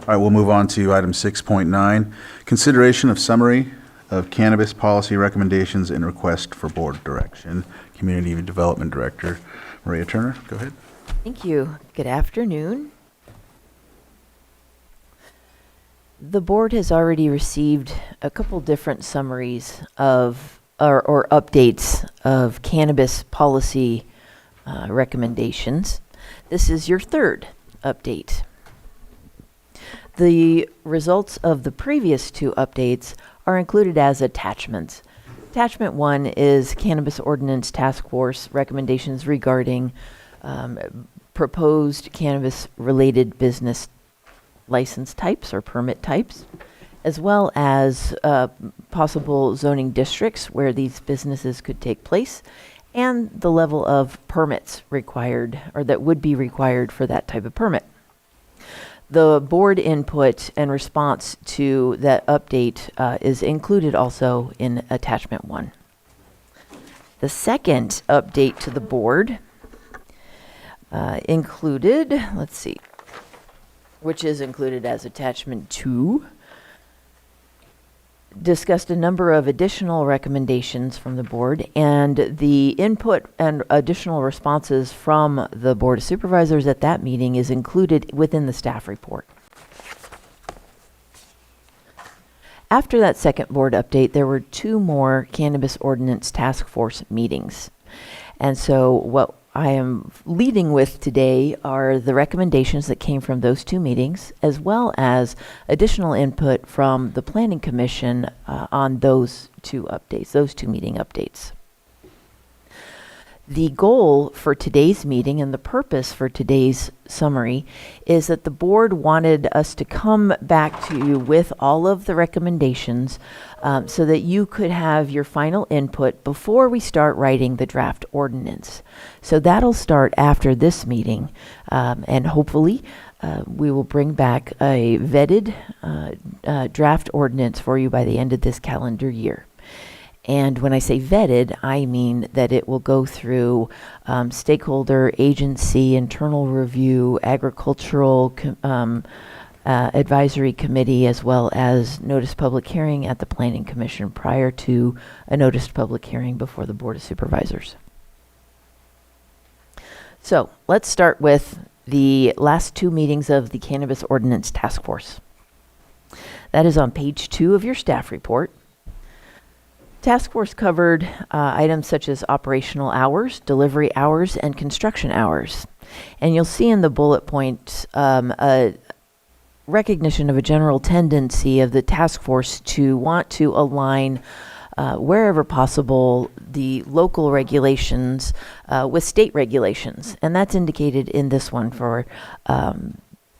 All right, we'll move on to item 6.9, consideration of summary of cannabis policy recommendations and request for board direction. Community Development Director Maria Turner, go ahead. Thank you. Good afternoon. The board has already received a couple different summaries of or updates of cannabis policy recommendations. This is your third update. The results of the previous two updates are included as attachments. Attachment 1 is Cannabis Ordinance Task Force recommendations regarding proposed cannabis-related business license types or permit types, as well as possible zoning districts where these businesses could take place, and the level of permits required or that would be required for that type of permit. The board input and response to that update is included also in attachment 1. The second update to the board included, let's see, which is included as attachment 2, discussed a number of additional recommendations from the board, and the input and additional responses from the Board of Supervisors at that meeting is included within the staff report. After that second board update, there were 2 more Cannabis Ordinance Task Force meetings. And so what I am leading with today are the recommendations that came from those 2 meetings, as well as additional input from the Planning Commission on those 2 updates, those 2 meeting updates. The goal for today's meeting and the purpose for today's summary is that the board wanted us to come back to you with all of the recommendations so that you could have your final input before we start writing the draft ordinance. So that'll start after this meeting, and hopefully we will bring back a vetted draft ordinance for you by the end of this calendar year. And when I say vetted, I mean that it will go through stakeholder, agency, internal review, agricultural advisory committee, as well as notice public hearing at the Planning Commission prior to a noticed public hearing before the Board of Supervisors. So let's start with the last 2 meetings of the Cannabis Ordinance Task Force. That is on page 2 of your staff report. Task Force covered items such as operational hours, delivery hours, and construction hours. And you'll see in the bullet points a recognition of a general tendency of the task force to want to align wherever possible the local regulations with state regulations. And that's indicated in this one for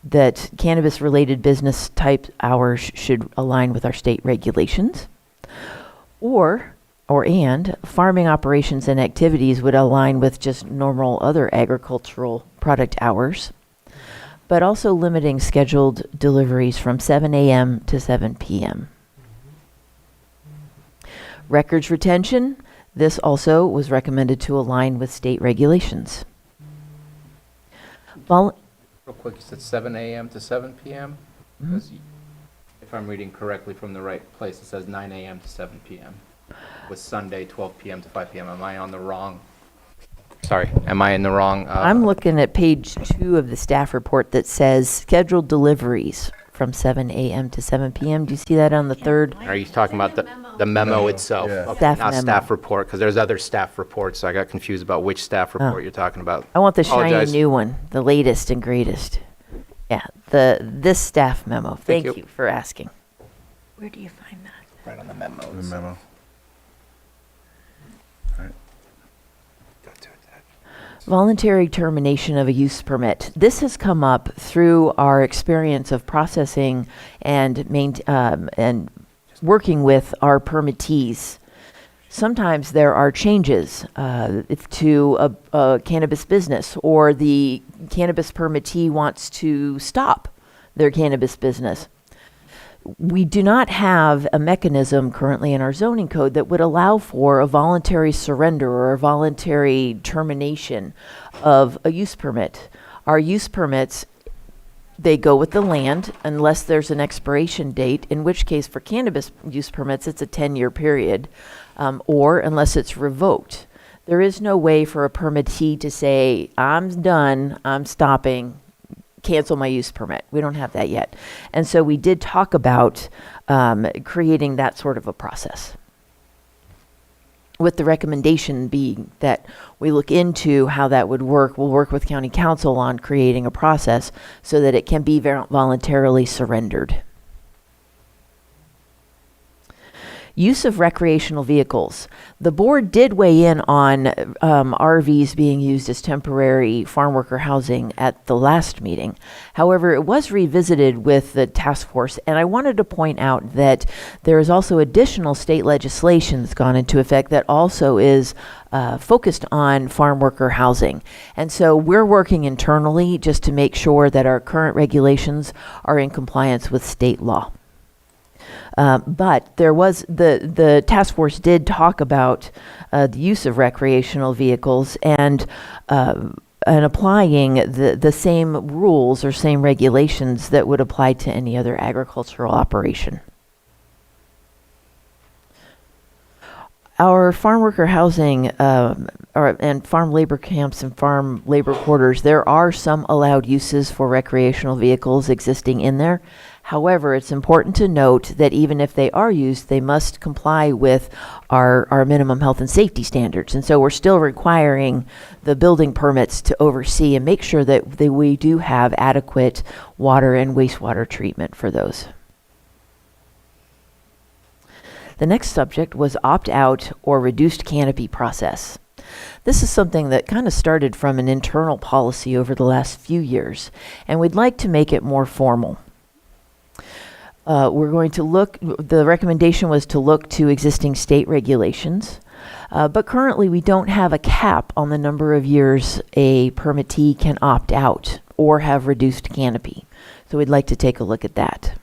that cannabis-related business type hours should align with our state regulations. And farming operations and activities would align with just normal other agricultural product hours, but also limiting scheduled deliveries from 7 a.m. to 7 p.m. Records retention, this also was recommended to align with state regulations. Real quick, you said 7 a.m. to 7 p.m.? Because if I'm reading correctly from the right place, it says 9 a.m. to 7 p.m. with Sunday 12 p.m. to 5 p.m. Am I on the wrong? Sorry, am I in the wrong? I'm looking at page 2 of the staff report that says scheduled deliveries from 7 a.m. to 7 p.m. Do you see that on the third? Are you talking about the memo itself? Yeah. Okay, Staff not memo. staff report, because there's other staff reports, so I got confused about which staff report you're talking about. I want the shiny Apologize. new one, the latest and greatest. Yeah, this staff memo. Thank you. you for asking. Where do you find that? Right on the memo. The memo. All right. Voluntary termination of a use permit. This has come up through our experience of processing and working with our permittees. Sometimes there are changes to a cannabis business, or the cannabis permittee wants to stop their cannabis business. We do not have a mechanism currently in our zoning code that would allow for a voluntary surrender or a voluntary termination of a use permit. Our use permits they go with the land unless there's an expiration date, in which case for cannabis use permits, it's a 10-year period, or unless it's revoked. There is no way for a permittee to say, I'm done, I'm stopping, cancel my use permit. We don't have that yet. And so we did talk about creating that sort of a process, with the recommendation being that we look into how that would work. We'll work with county council on creating a process so that it can be voluntarily surrendered. Use of recreational vehicles. The board did weigh in on RVs being used as temporary farm worker housing at the last meeting. However, it was revisited with the task force, and I wanted to point out that there is also additional state legislation that's gone into effect that also is focused on farm worker housing. And so we're working internally just to make sure that our current regulations are in compliance with state law. But there was, the task force did talk about the use of recreational vehicles and applying the same rules or same regulations that would apply to any other agricultural operation. Our farm worker housing and farm labor camps and farm labor quarters, there are some allowed uses for recreational vehicles existing in there. However, it's important to note that even if they are used, they must comply with our minimum health and safety standards. And so we're still requiring the building permits to oversee and make sure that we do have adequate water and wastewater treatment for those. The next subject was opt-out or reduced canopy process. This is something that kind of started from an internal policy over the last few years, and we'd like to make it more formal. We're going to look, the recommendation was to look to existing state regulations, but currently we don't have a cap on the number of years a permittee can opt out or have reduced canopy. So we'd like to take a look at that,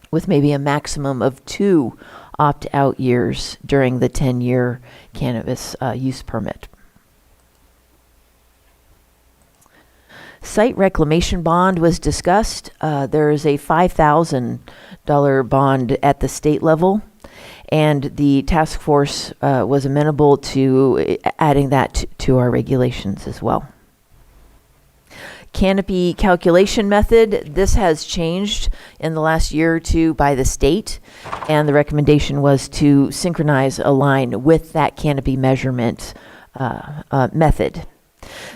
with maybe a maximum of 2 opt-out years during the 10-year cannabis use permit. Site reclamation bond was discussed. There is a $5,000 bond at the state level, and the task force was amenable to adding that to our regulations as well. Canopy calculation method, this has changed in the last year or two by the state, and the recommendation was to synchronize, align with that canopy measurement method.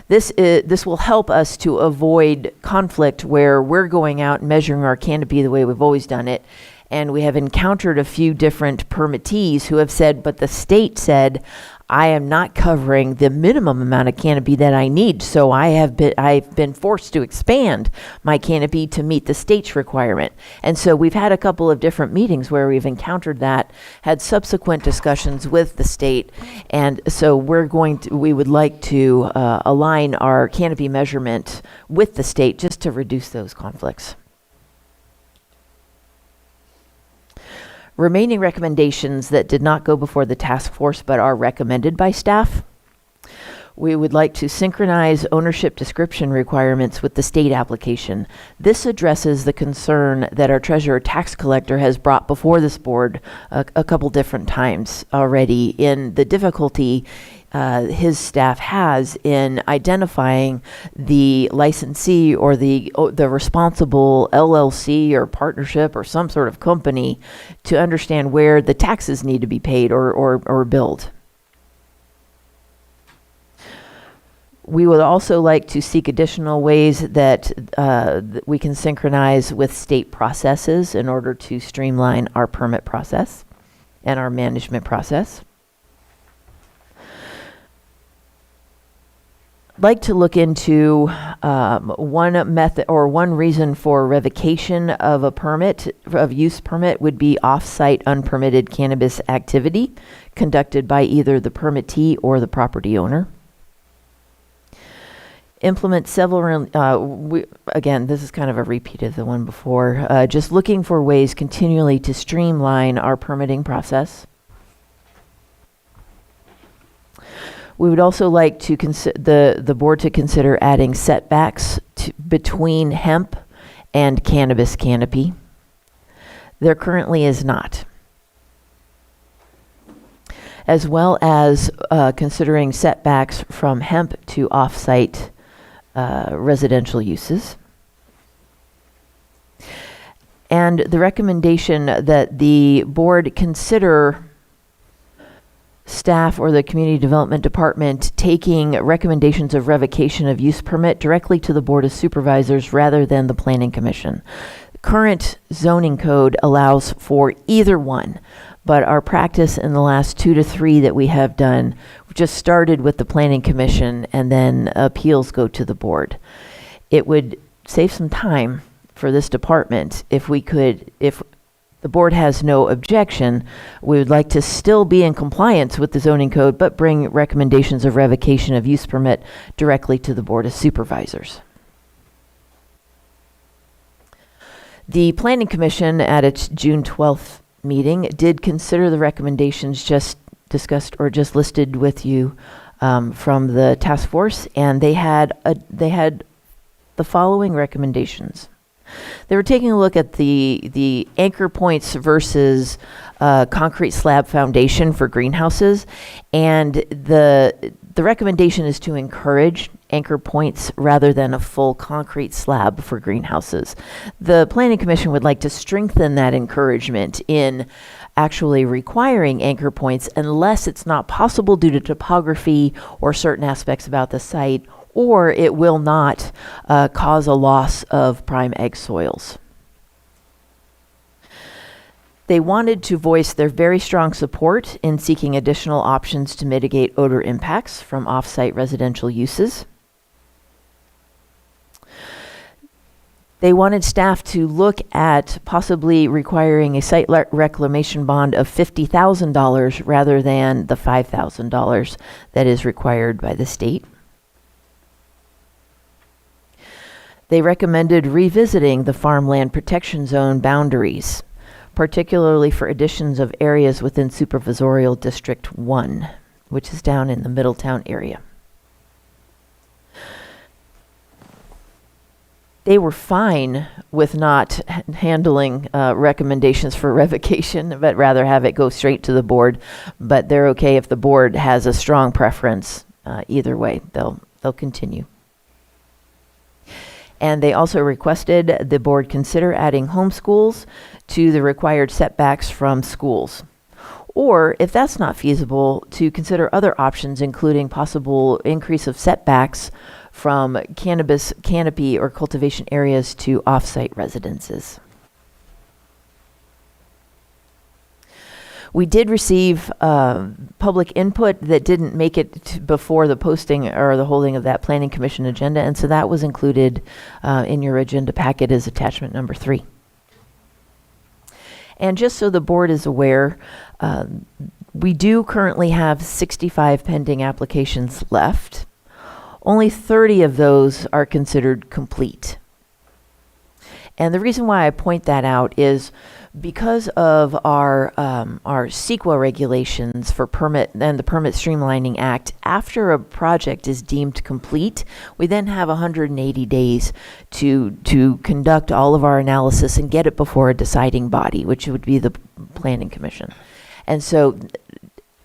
This will help us to avoid conflict where we're going out and measuring our canopy the way we've always done it. And we have encountered a few different permittees who have said, but the state said, I am not covering the minimum amount of canopy that I need. So I've been forced to expand my canopy to meet the state's requirement. And so we've had a couple of different meetings where we've encountered that, had subsequent discussions with the state. And so we would like to align our canopy measurement with the state just to reduce those conflicts. Remaining recommendations that did not go before the task force but are recommended by staff. We would like to synchronize ownership description requirements with the state application. This addresses the concern that our treasurer tax collector has brought before this board a couple different times already in the difficulty his staff has in identifying the licensee or the responsible LLC or partnership or some sort of company to understand where the taxes need to be paid or billed. We would also like to seek additional ways that we can synchronize with state processes in order to streamline our permit process and our management process. Like to look into one method or one reason for revocation of a permit, of use permit, would be off-site unpermitted cannabis activity conducted by either the permittee or the property owner. Implement several, again, this is kind of a repeat of the one before, just looking for ways continually to streamline our permitting process. We would also like to the board to consider adding setbacks between hemp and cannabis canopy. There currently is not. As well as considering setbacks from hemp to off-site residential uses. And the recommendation that the board consider staff or the Community Development Department taking recommendations of revocation of use permit directly to the Board of Supervisors rather than the Planning Commission. Current zoning code allows for either one, but our practice in the last 2 to 3 that we have done just started with the Planning Commission and then appeals go to the board. It would save some time for this department if the board has no objection. We would like to still be in compliance with the zoning code, but bring recommendations of revocation of use permit directly to the Board of Supervisors. The Planning Commission at its June 12th meeting did consider the recommendations just discussed or just listed with you from the task force, and they had the following recommendations. They were taking a look at the anchor points versus concrete slab foundation for greenhouses, and the recommendation is to encourage anchor points rather than a full concrete slab for greenhouses. The Planning Commission would like to strengthen that encouragement in actually requiring anchor points unless it's not possible due to topography or certain aspects about the site, or it will not cause a loss of prime egg soils. They wanted to voice their very strong support in seeking additional options to mitigate odor impacts from off-site residential uses. They wanted staff to look at possibly requiring a site reclamation bond of $50,000 rather than the $5,000 that is required by the state. They recommended revisiting the farmland protection zone boundaries, particularly for additions of areas within Supervisorial District 1, which is down in the Middletown area. They were fine with not handling recommendations for revocation, but rather have it go straight to the board. But they're okay if the board has a strong preference. Either way, they'll continue. And they also requested the board consider adding homeschools to the required setbacks from schools. Or, if that's not feasible, to consider other options, including possible increase of setbacks from cannabis canopy or cultivation areas to off-site residences. We did receive public input that didn't make it before the posting or the holding of that Planning Commission agenda, and so that was included in your agenda packet as attachment number 3. And just so the board is aware, we do currently have 65 pending applications left. Only 30 of those are considered complete. And the reason why I point that out is because of our CEQA regulations for permit and the Permit Streamlining Act. After a project is deemed complete, we then have 180 days to conduct all of our analysis and get it before a deciding body, which would be the Planning Commission. And so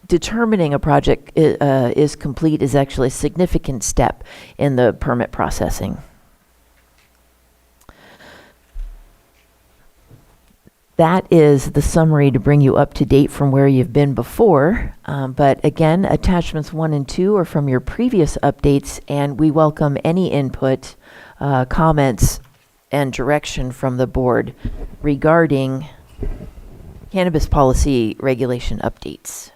determining a project is complete is actually a significant step in the permit processing. That is the summary to bring you up to date from where you've been before. But again, attachments 1 and 2 are from your previous updates, and we welcome any input, comments, and direction from the board regarding cannabis policy regulation updates.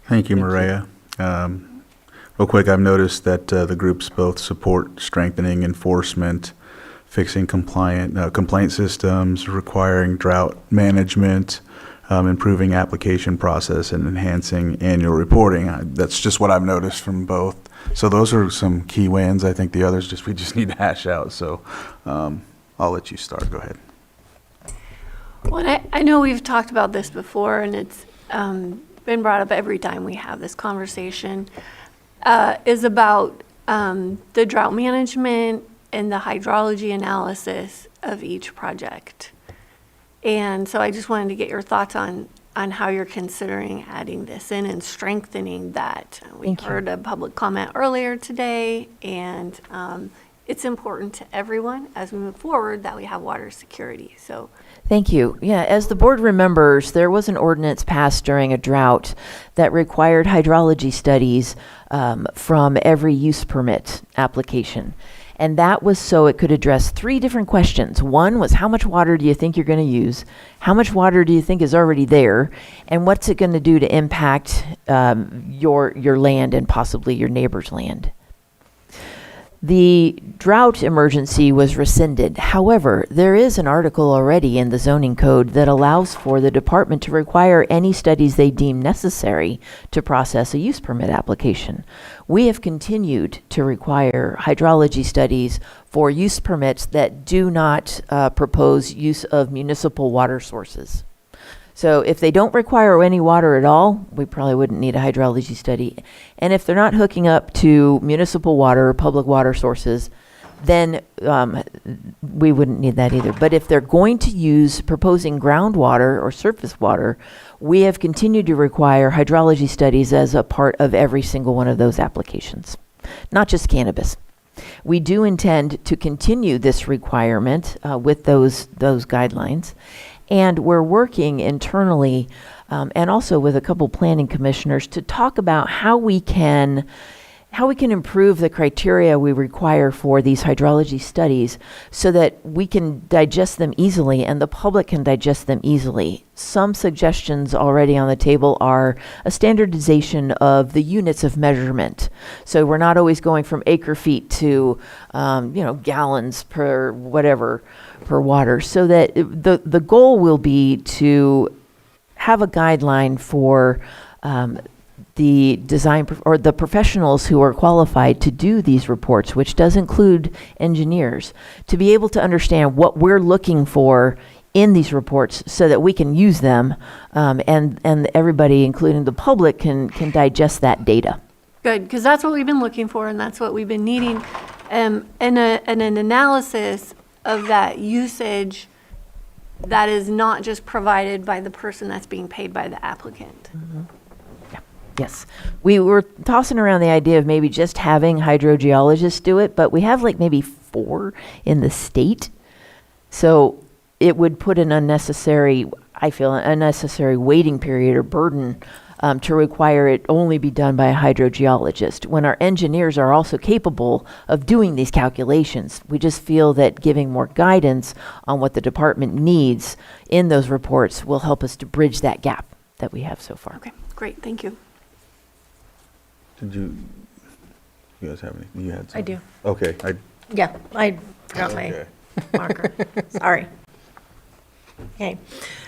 Thank you, Maria. Real quick, I've noticed that the groups both support strengthening enforcement, fixing complaint systems, requiring drought management, improving application process, and enhancing annual reporting. That's just what I've noticed from both. So those are some key wins. I think the others we just need to hash out. So I'll let you start. Go ahead. Well, I know we've talked about this before, and it's been brought up every time we have this conversation, is about the drought management and the hydrology analysis of each project. And so I just wanted to get your thoughts on how you're considering adding this in and strengthening that. We Thank you. heard a public comment earlier today, and it's important to everyone as we move forward that we have water security. So Thank you. Yeah, as the board remembers, there was an ordinance passed during a drought that required hydrology studies from every use permit application. And that was so it could address 3 different questions. One was, how much water do you think you're going to use? How much water do you think is already there? And what's it going to do to impact your land and possibly your neighbor's land? The drought emergency was rescinded. However, there is an article already in the zoning code that allows for the department to require any studies they deem necessary to process a use permit application. We have continued to require hydrology studies for use permits that do not propose use of municipal water sources. So if they don't require any water at all, we probably wouldn't need a hydrology study. And if they're not hooking up to municipal water or public water sources, then we wouldn't need that either. But if they're going to use proposing groundwater or surface water, we have continued to require hydrology studies as a part of every single one of those applications, not just cannabis. We do intend to continue this requirement with those guidelines. And we're working internally and also with a couple planning commissioners to talk about how we can improve the criteria we require for these hydrology studies so that we can digest them easily and the public can digest them easily. Some suggestions already on the table are a standardization of the units of measurement. So we're not always going from acre feet to, gallons per whatever per water. So that the goal will be to have a guideline for the design or the professionals who are qualified to do these reports, which does include engineers, to be able to understand what we're looking for in these reports so that we can use them and everybody, including the public, can digest that data. good, because that's what we've been looking for and that's what we've been needing. And an analysis of that usage that is not just provided by the person that's being paid by the applicant. Yes. We were tossing around the idea of maybe just having hydrogeologists do it, but we have like maybe 4 in the state. So it would put an unnecessary waiting period or burden to require it only be done by a hydrogeologist, when our engineers are also capable of doing these calculations. We just feel that giving more guidance on what the department needs in those reports will help us to bridge that gap that we have so far. Okay, great, thank you. Did you guys have any? You had I some? do. Okay. Yeah, I forgot my Okay. marker. Sorry. Okay.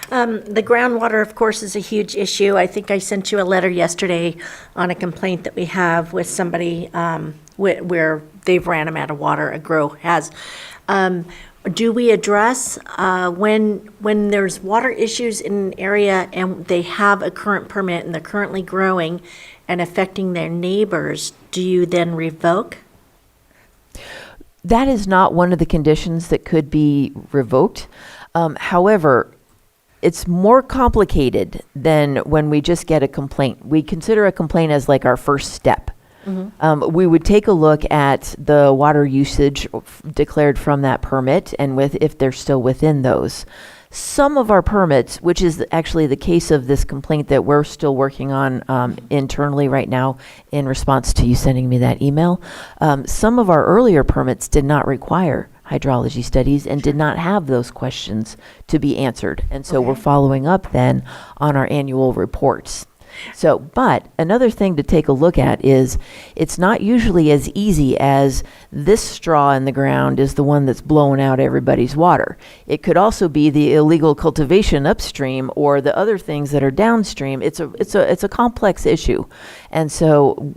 The groundwater, of course, is a huge issue. I think I sent you a letter yesterday on a complaint that we have with somebody where they've ran them out of water, a grow has. Do we address when there's water issues in an area and they have a current permit and they're currently growing and affecting their neighbors, do you then revoke? That is not one of the conditions that could be revoked. However, it's more complicated than when we just get a complaint. We consider a complaint as like our first step. We would take a look at the water usage declared from that permit and if they're still within those. Some of our permits, which is actually the case of this complaint that we're still working on internally right now in response to you sending me that email, some of our earlier permits did not require hydrology studies and did not have those questions to be answered. And so we're following up then on our annual reports. So, but another thing to take a look at is it's not usually as easy as this straw in the ground is the one that's blowing out everybody's water. It could also be the illegal cultivation upstream or the other things that are downstream. It's a complex issue. And so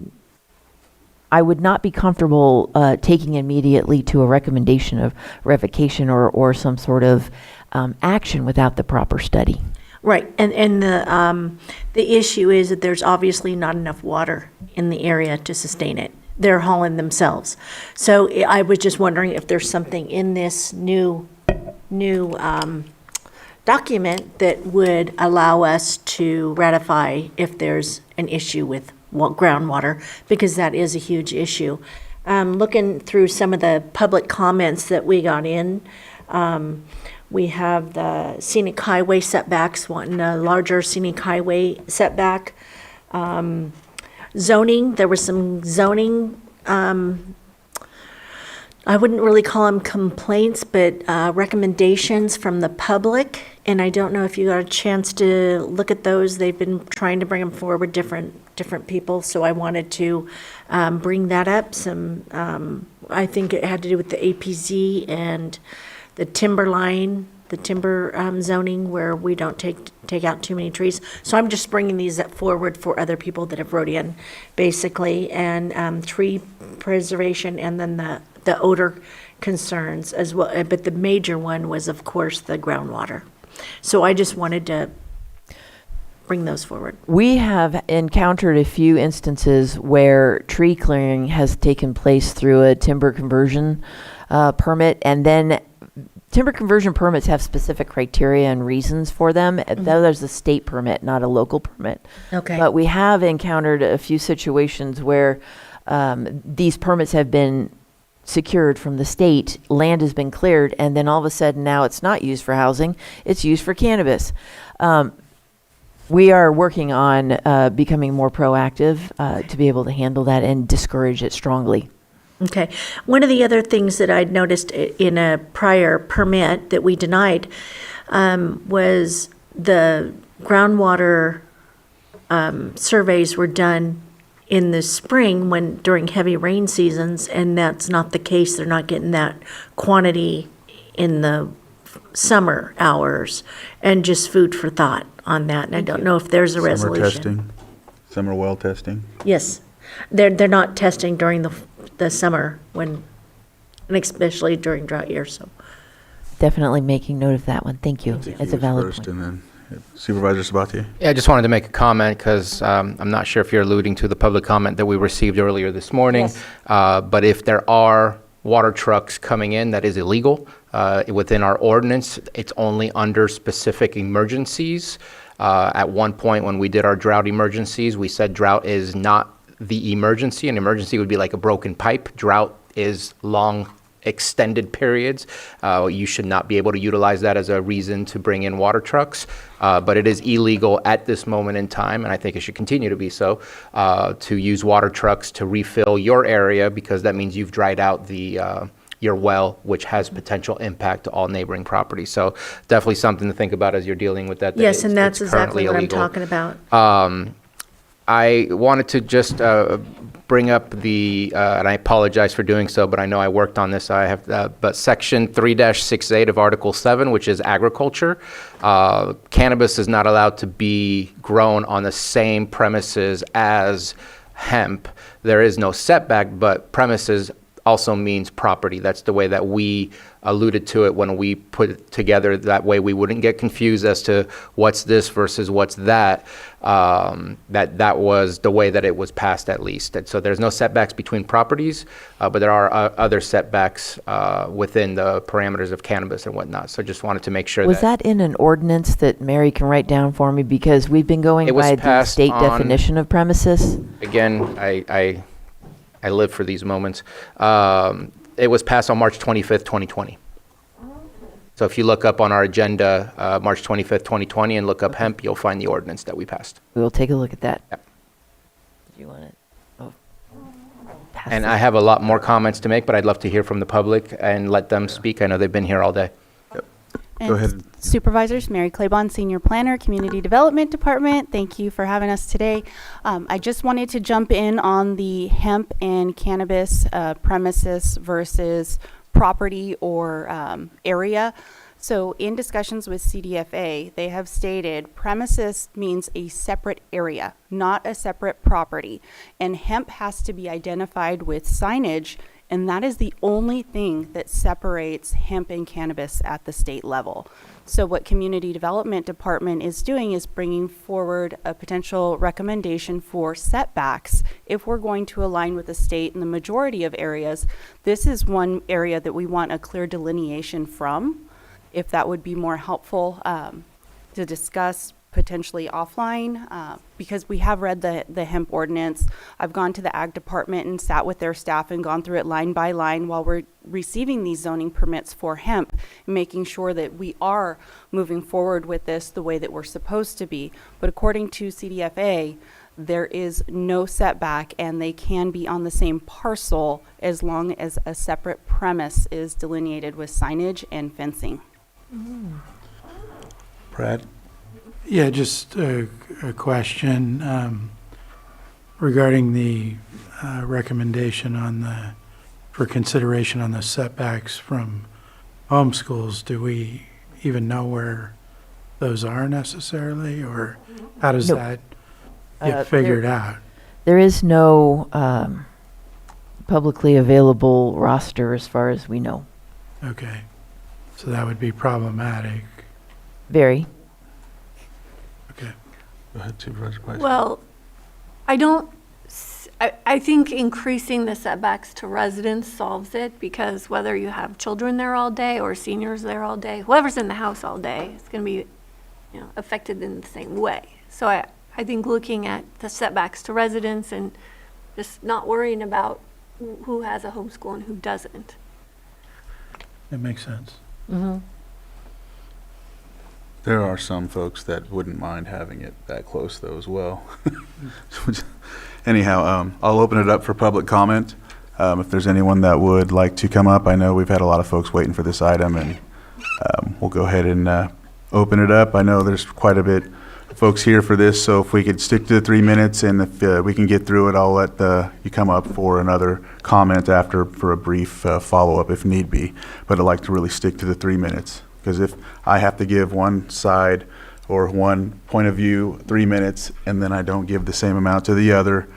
I would not be comfortable taking immediately to a recommendation of revocation or some sort of action without the proper study. Right, and the issue is that there's obviously not enough water in the area to sustain it. they're hauling themselves. So I was just wondering if there's something in this new document that would allow us to ratify if there's an issue with groundwater, because that is a huge issue. Looking through some of the public comments that we got in, we have the scenic highway setbacks, wanting a larger scenic highway setback. Zoning, there was some zoning, I wouldn't really call them complaints, but recommendations from the public. And I don't know if you got a chance to look at those. They've been trying to bring them forward, different people. So I wanted to bring that up. I think it had to do with the APZ and the timber line, the timber zoning, where we don't take out too many trees. So I'm just bringing these up forward for other people that have wrote in, basically, and tree preservation, and then the odor concerns as well. But the major one was, of course, the groundwater. So I just wanted to bring those forward. We have encountered a few instances where tree clearing has taken place through a timber conversion permit, and then timber conversion permits have specific criteria and reasons for them. There's a state permit, not a local permit. Okay. But we have encountered a few situations where these permits have been secured from the state, land has been cleared, and then all of a sudden now it's not used for housing, it's used for cannabis. We are working on becoming more proactive to be able to handle that and discourage it strongly. Okay. One of the other things that I'd noticed in a prior permit that we denied was the groundwater surveys were done in the spring during heavy rain seasons, and that's not the case. They're not getting that quantity in the summer hours, and just food for thought on that. And I don't know if there's a resolution. Summer testing, summer well testing. Yes, they're not testing during the summer and especially during drought years. So Definitely making note of that one. Thank you. It's a valid First, point. and then Supervisor Sabatier. Yeah, I just wanted to make a comment because I'm not sure if you're alluding to the public comment that we received earlier this morning. Yes. But if there are water trucks coming in, that is illegal. Within our ordinance, it's only under specific emergencies. At one point when we did our drought emergencies, we said drought is not the emergency. An emergency would be like a broken pipe. Drought is long extended periods. You should not be able to utilize that as a reason to bring in water trucks. But it is illegal at this moment in time, and I think it should continue to be so, to use water trucks to refill your area, because that means you've dried out your well, which has potential impact to all neighboring properties. So definitely something to think about as you're dealing with that. yes, and that's it's currently exactly what I'm illegal. talking about. I wanted to just bring up and I apologize for doing so, but I know I worked on this. I have, but Section 3-68 of Article 7, which is agriculture. Cannabis is not allowed to be grown on the same premises as hemp. There is no setback, but premises also means property. That's the way that we alluded to it when we put it together. That way we wouldn't get confused as to what's this versus what's that. That was the way that it was passed, at least. And so there's no setbacks between properties, but there are other setbacks within the parameters of cannabis and whatnot. So just wanted to make sure Was that in an ordinance that Mary can write down for me? Because we've been going It was by the passed state on- definition of premises. Again, I live for these moments. It was passed on March 25th, 2020. So if you look up on our agenda, March 25th, 2020, and look up hemp, you'll find the ordinance that we passed. We will take a look at that. Yep. Do you want it? Oh. Pass And it. I have a lot more comments to make, but I'd love to hear from the public and let them speak. I know they've been here all day. Go ahead. Supervisors, Mary Claiborne, Senior Planner, Community Development Department. Thank you for having us today. I just wanted to jump in on the hemp and cannabis premises versus property or area. So in discussions with CDFA, they have stated premises means a separate area, not a separate property. And hemp has to be identified with signage And that is the only thing that separates hemp and cannabis at the state level. So what Community Development Department is doing is bringing forward a potential recommendation for setbacks. If we're going to align with the state in the majority of areas, this is one area that we want a clear delineation from, if that would be more helpful to discuss potentially offline, because we have read the hemp ordinance. I've gone to the ag department and sat with their staff and gone through it line by line while we're receiving these zoning permits for hemp, making sure that we are moving forward with this the way that we're supposed to be. But according to CDFA, there is no setback, and they can be on the same parcel as long as a separate premise is delineated with signage and fencing. Brad? Yeah, just a question regarding the recommendation for consideration on the setbacks from homeschools. Do we even know where those are necessarily, or how does Nope. that There- get figured out? There is no publicly available roster as far as we know. Okay, so that would be problematic. Very. Okay. Go ahead, Supervisor Weiss. Well, I think increasing the setbacks to residents solves it, because whether you have children there all day or seniors there all day, whoever's in the house all day is going to be, affected in the same way. So I think looking at the setbacks to residents and just not worrying about who has a homeschool and who doesn't. That makes sense. Mm-hmm. There are some folks that wouldn't mind having it that close, though, as well. Anyhow, I'll open it up for public comment. If there's anyone that would like to come up, I know we've had a lot of folks waiting for this item, and we'll go ahead and open it up. I know there's quite a bit of folks here for this, so if we could stick to the 3 minutes, and if we can get through it, I'll let you come up for another comment after for a brief follow-up if need be. But I'd like to really stick to the 3 minutes. Because if I have to give one side or one point of view 3 minutes, and then I don't give the same amount to the other,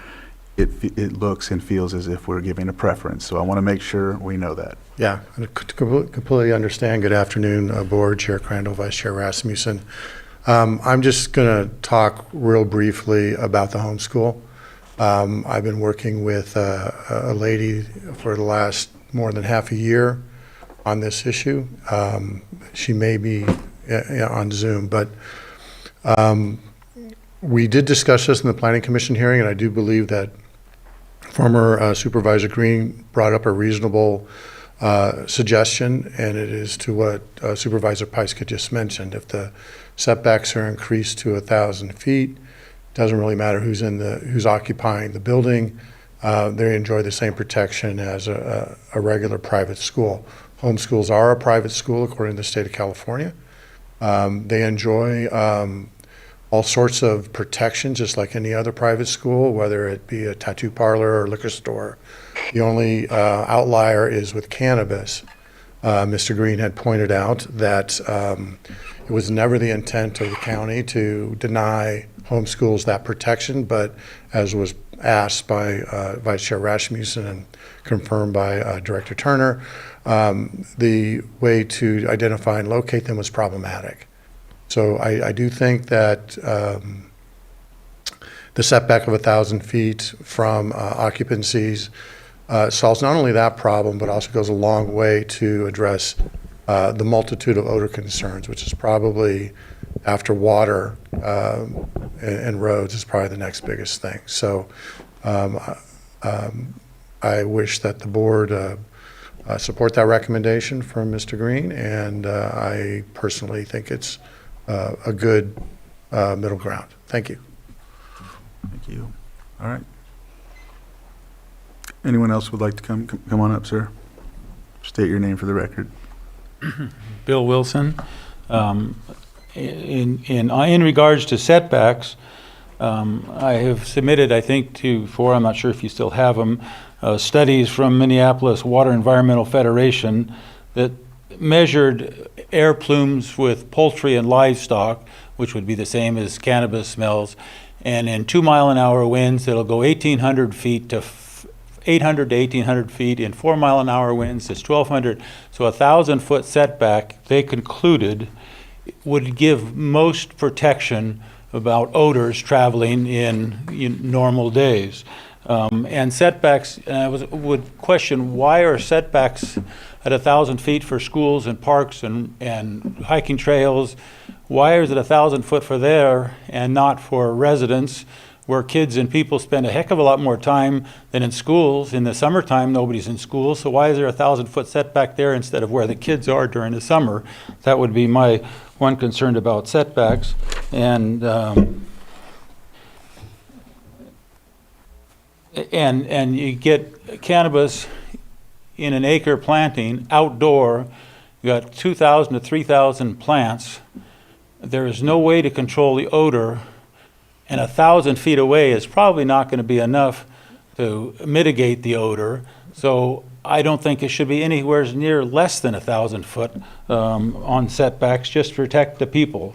it looks and feels as if we're giving a preference. So I want to make sure we know that. Yeah, I completely understand. Good afternoon, Board, Chair Crandall, Vice Chair Rasmussen. I'm just going to talk real briefly about the homeschool. I've been working with a lady for the last more than half a year on this issue. She may be on Zoom, but we did discuss this in the Planning Commission hearing, and I do believe that former Supervisor Green brought up a reasonable suggestion, and it is to what Supervisor Pyska just mentioned. If the setbacks are increased to 1,000 feet, doesn't really matter who's occupying the building. They enjoy the same protection as a regular private school. Homeschools are a private school according to the state of California. They enjoy all sorts of protection, just like any other private school, whether it be a tattoo parlor or liquor store. The only outlier is with cannabis. Mr. Green had pointed out that it was never the intent of the county to deny homeschools that protection, but as was asked by Vice Chair Rasmussen and confirmed by Director Turner, the way to identify and locate them was problematic. So I do think that the setback of 1,000 feet from occupancies solves not only that problem, but also goes a long way to address the multitude of odor concerns, which is probably, after water and roads, is probably the next biggest thing. So I wish that the board support that recommendation from Mr. Green, and I personally think it's a good middle ground. Thank you. Thank you. All right. Anyone else would like to come on up, sir? State your name for the record. Bill Wilson. In regards to setbacks, I have submitted, I think, I'm not sure if you still have them, studies from Minneapolis Water Environmental Federation that measured air plumes with poultry and livestock, which would be the same as cannabis smells, and in 2-mile-an-hour winds, it'll go 1,800 feet to 800 to 1,800 feet in 4-mile-an-hour winds. It's 1,200. So a 1,000-foot setback, they concluded, would give most protection about odors traveling in normal days. And setbacks, I would question, why are setbacks at 1,000 feet for schools and parks and hiking trails? Why is it 1,000 foot for there and not for residents, where kids and people spend a heck of a lot more time than in schools? In the summertime, nobody's in school, so why is there 1,000-foot setback there instead of where the kids are during the summer? That would be my one concern about setbacks. And you get cannabis in an acre planting outdoor. You got 2,000 to 3,000 plants. There is no way to control the odor, and 1,000 feet away is probably not going to be enough to mitigate the odor. So I don't think it should be anywhere near less than 1,000 foot on setbacks, just to protect the people.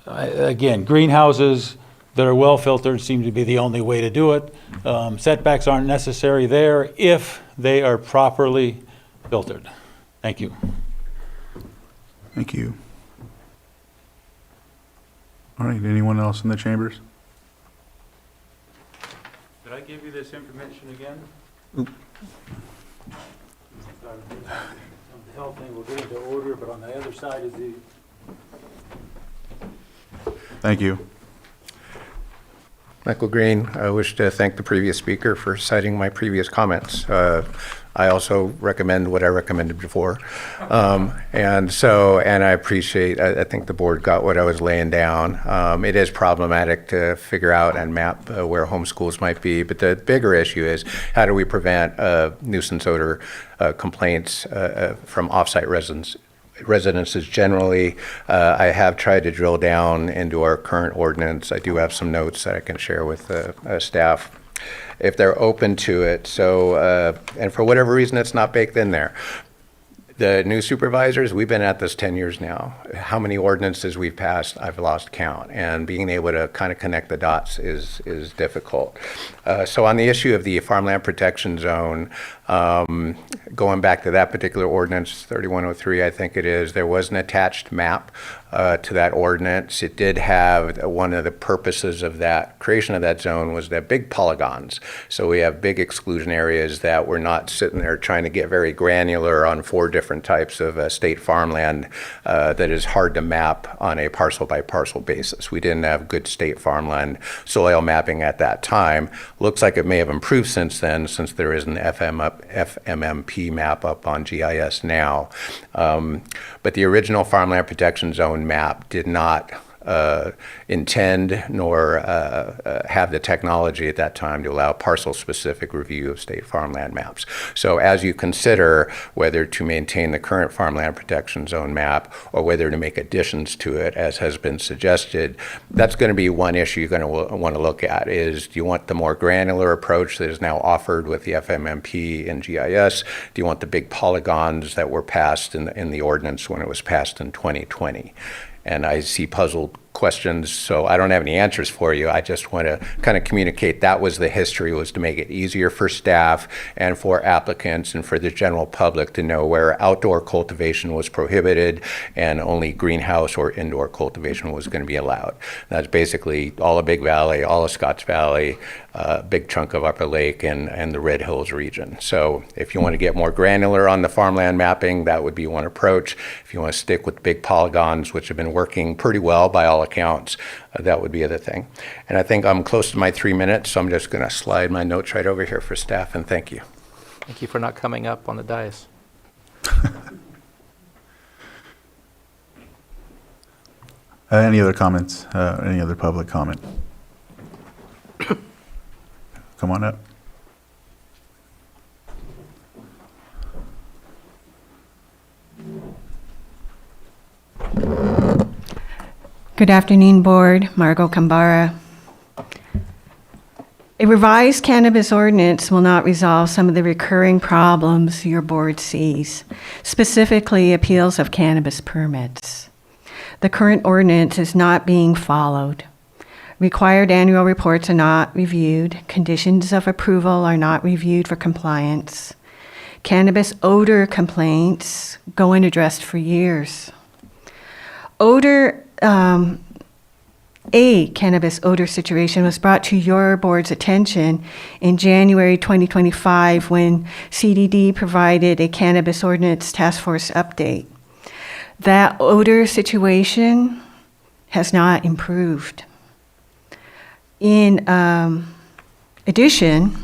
Again, greenhouses that are well filtered seem to be the only way to do it. Setbacks aren't necessary there if they are properly filtered. Thank you. Thank you. All right, anyone else in the chambers? Did I give you this information again? Oop. The health thing will get into order, but on the other side is the... Thank you. Michael Green, I wish to thank the previous speaker for citing my previous comments. I also recommend what I recommended before. And I appreciate, I think the board got what I was laying down. It is problematic to figure out and map where home schools might be, but the bigger issue is how do we prevent nuisance odor complaints from off-site residences generally. I have tried to drill down into our current ordinance. I do have some notes that I can share with staff if they're open to it. So, and for whatever reason, it's not baked in there. The new supervisors, we've been at this 10 years now. How many ordinances we've passed, I've lost count. And being able to kind of connect the dots is difficult. So on the issue of the farmland protection zone, going back to that particular ordinance, 3103, I think it is, there was an attached map to that ordinance. It did have, one of the purposes of that creation of that zone was that big polygons. So we have big exclusion areas that we're not sitting there trying to get very granular on 4 different types of state farmland that is hard to map on a parcel by parcel basis. We didn't have good state farmland soil mapping at that time. Looks like it may have improved since then, since there is an FMMP map up on GIS now. But the original farmland protection zone map did not intend nor have the technology at that time to allow parcel-specific review of state farmland maps. So as you consider whether to maintain the current farmland protection zone map or whether to make additions to it, as has been suggested, that's going to be one issue you're going to want to look at is, do you want the more granular approach that is now offered with the FMMP and GIS? Do you want the big polygons that were passed in the ordinance when it was passed in 2020? And I see puzzled questions, so I don't have any answers for you. I just want to kind of communicate that was the history, was to make it easier for staff and for applicants and for the general public to know where outdoor cultivation was prohibited and only greenhouse or indoor cultivation was going to be allowed. That's basically all of Big Valley, all of Scotts Valley, big chunk of Upper Lake and the Red Hills region. So if you want to get more granular on the farmland mapping, that would be one approach. If you want to stick with big polygons, which have been working pretty well by all accounts, that would be the other thing. And I think I'm close to my 3 minutes, so I'm just going to slide my notes right over here for staff, and thank you. Thank you for not coming up on the dais. Any other comments? Any other public comment? Come on up. Good afternoon, Board. Margot Kambara. A revised cannabis ordinance will not resolve some of the recurring problems your board sees, specifically appeals of cannabis permits. The current ordinance is not being followed. Required annual reports are not reviewed. Conditions of approval are not reviewed for compliance. Cannabis odor complaints go unaddressed for years. A cannabis odor situation was brought to your board's attention in January 2025 when CDD provided a cannabis ordinance task force update. That odor situation has not improved. In addition,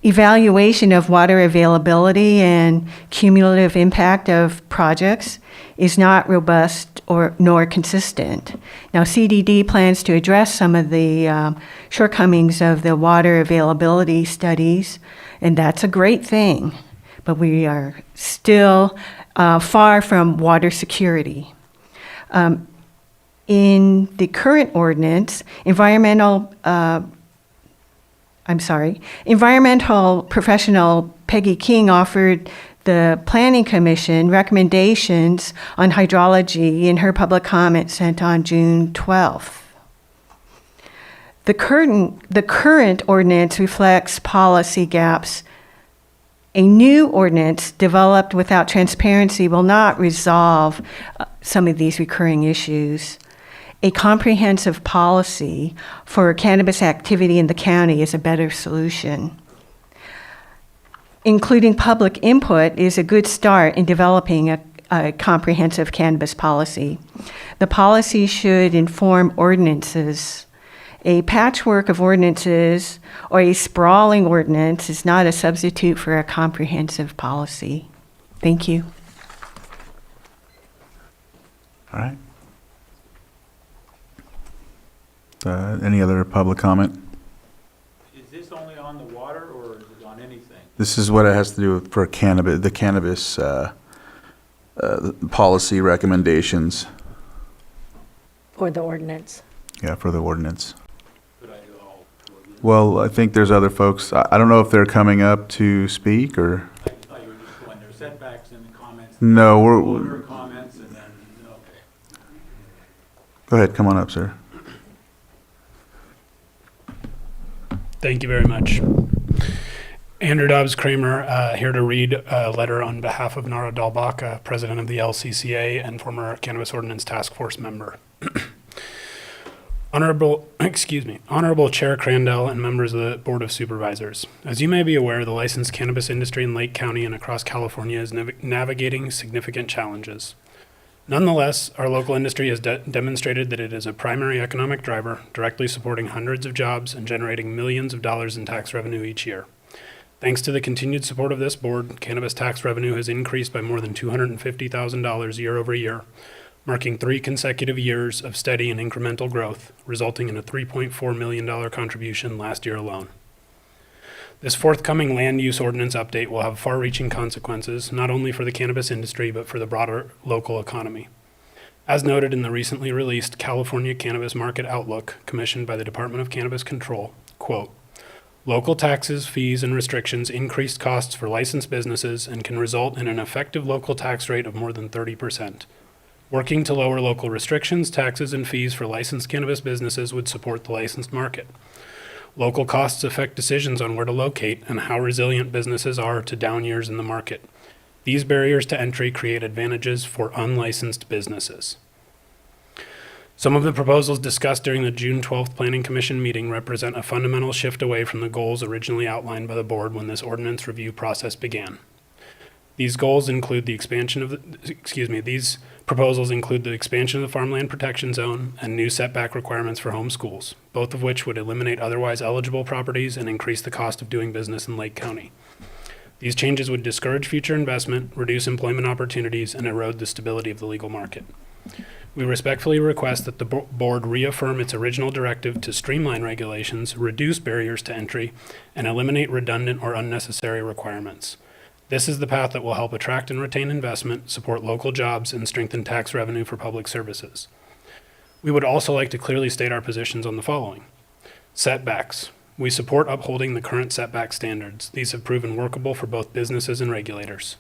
evaluation of water availability and cumulative impact of projects is not robust nor consistent. Now, CDD plans to address some of the shortcomings of the water availability studies, and that's a great thing, but we are still far from water security. In the current ordinance, environmental professional Peggy King offered the Planning Commission recommendations on hydrology in her public comment sent on June 12th. The current ordinance reflects policy gaps. A new ordinance developed without transparency will not resolve some of these recurring issues. A comprehensive policy for cannabis activity in the county is a better solution. Including public input is a good start in developing a comprehensive cannabis policy. The policy should inform ordinances. A patchwork of ordinances or a sprawling ordinance is not a substitute for a comprehensive policy. Thank you. All right. Any other public comment? Is this only on the water or is it on anything? This is what it has to do with for cannabis, the cannabis policy recommendations. Or the ordinance. Yeah, for the ordinance. Could I do all four of these? Well, I think there's other folks. I don't know if they're coming up to speak or. I thought you were just going, there's setbacks and comments. No, Order comments and then, okay. Go ahead, come on up, sir. Thank you very much. Andrew Dobbs Kramer, here to read a letter on behalf of Nara Dalbaka, president of the LCCA and former Cannabis Ordinance Task Force member. Honorable Chair Crandall and members of the Board of Supervisors. As you may be aware, the licensed cannabis industry in Lake County and across California is navigating significant challenges. Nonetheless, our local industry has demonstrated that it is a primary economic driver, directly supporting hundreds of jobs and generating millions of dollars in tax revenue each year. Thanks to the continued support of this board, cannabis tax revenue has increased by more than $250,000 year over year, marking 3 consecutive years of steady and incremental growth, resulting in a $3.4 million contribution last year alone. This forthcoming land use ordinance update will have far-reaching consequences, not only for the cannabis industry, but for the broader local economy. As noted in the recently released California Cannabis Market Outlook, commissioned by the Department of Cannabis Control, quote, local taxes, fees, and restrictions increased costs for licensed businesses and can result in an effective local tax rate of more than 30%. Working to lower local restrictions, taxes, and fees for licensed cannabis businesses would support the licensed market. Local costs affect decisions on where to locate and how resilient businesses are to down years in the market. These barriers to entry create advantages for unlicensed businesses. Some of the proposals discussed during the June 12th Planning Commission meeting represent a fundamental shift away from the goals originally outlined by the board when this ordinance review process began. These goals include the expansion of these proposals include the expansion of the farmland protection zone and new setback requirements for home schools, both of which would eliminate otherwise eligible properties and increase the cost of doing business in Lake County. These changes would discourage future investment, reduce employment opportunities, and erode the stability of the legal market. We respectfully request that the board reaffirm its original directive to streamline regulations, reduce barriers to entry, and eliminate redundant or unnecessary requirements. This is the path that will help attract and retain investment, support local jobs, and strengthen tax revenue for public services. We would also like to clearly state our positions on the following. Setbacks. We support upholding the current setback standards. These have proven workable for both businesses and regulators.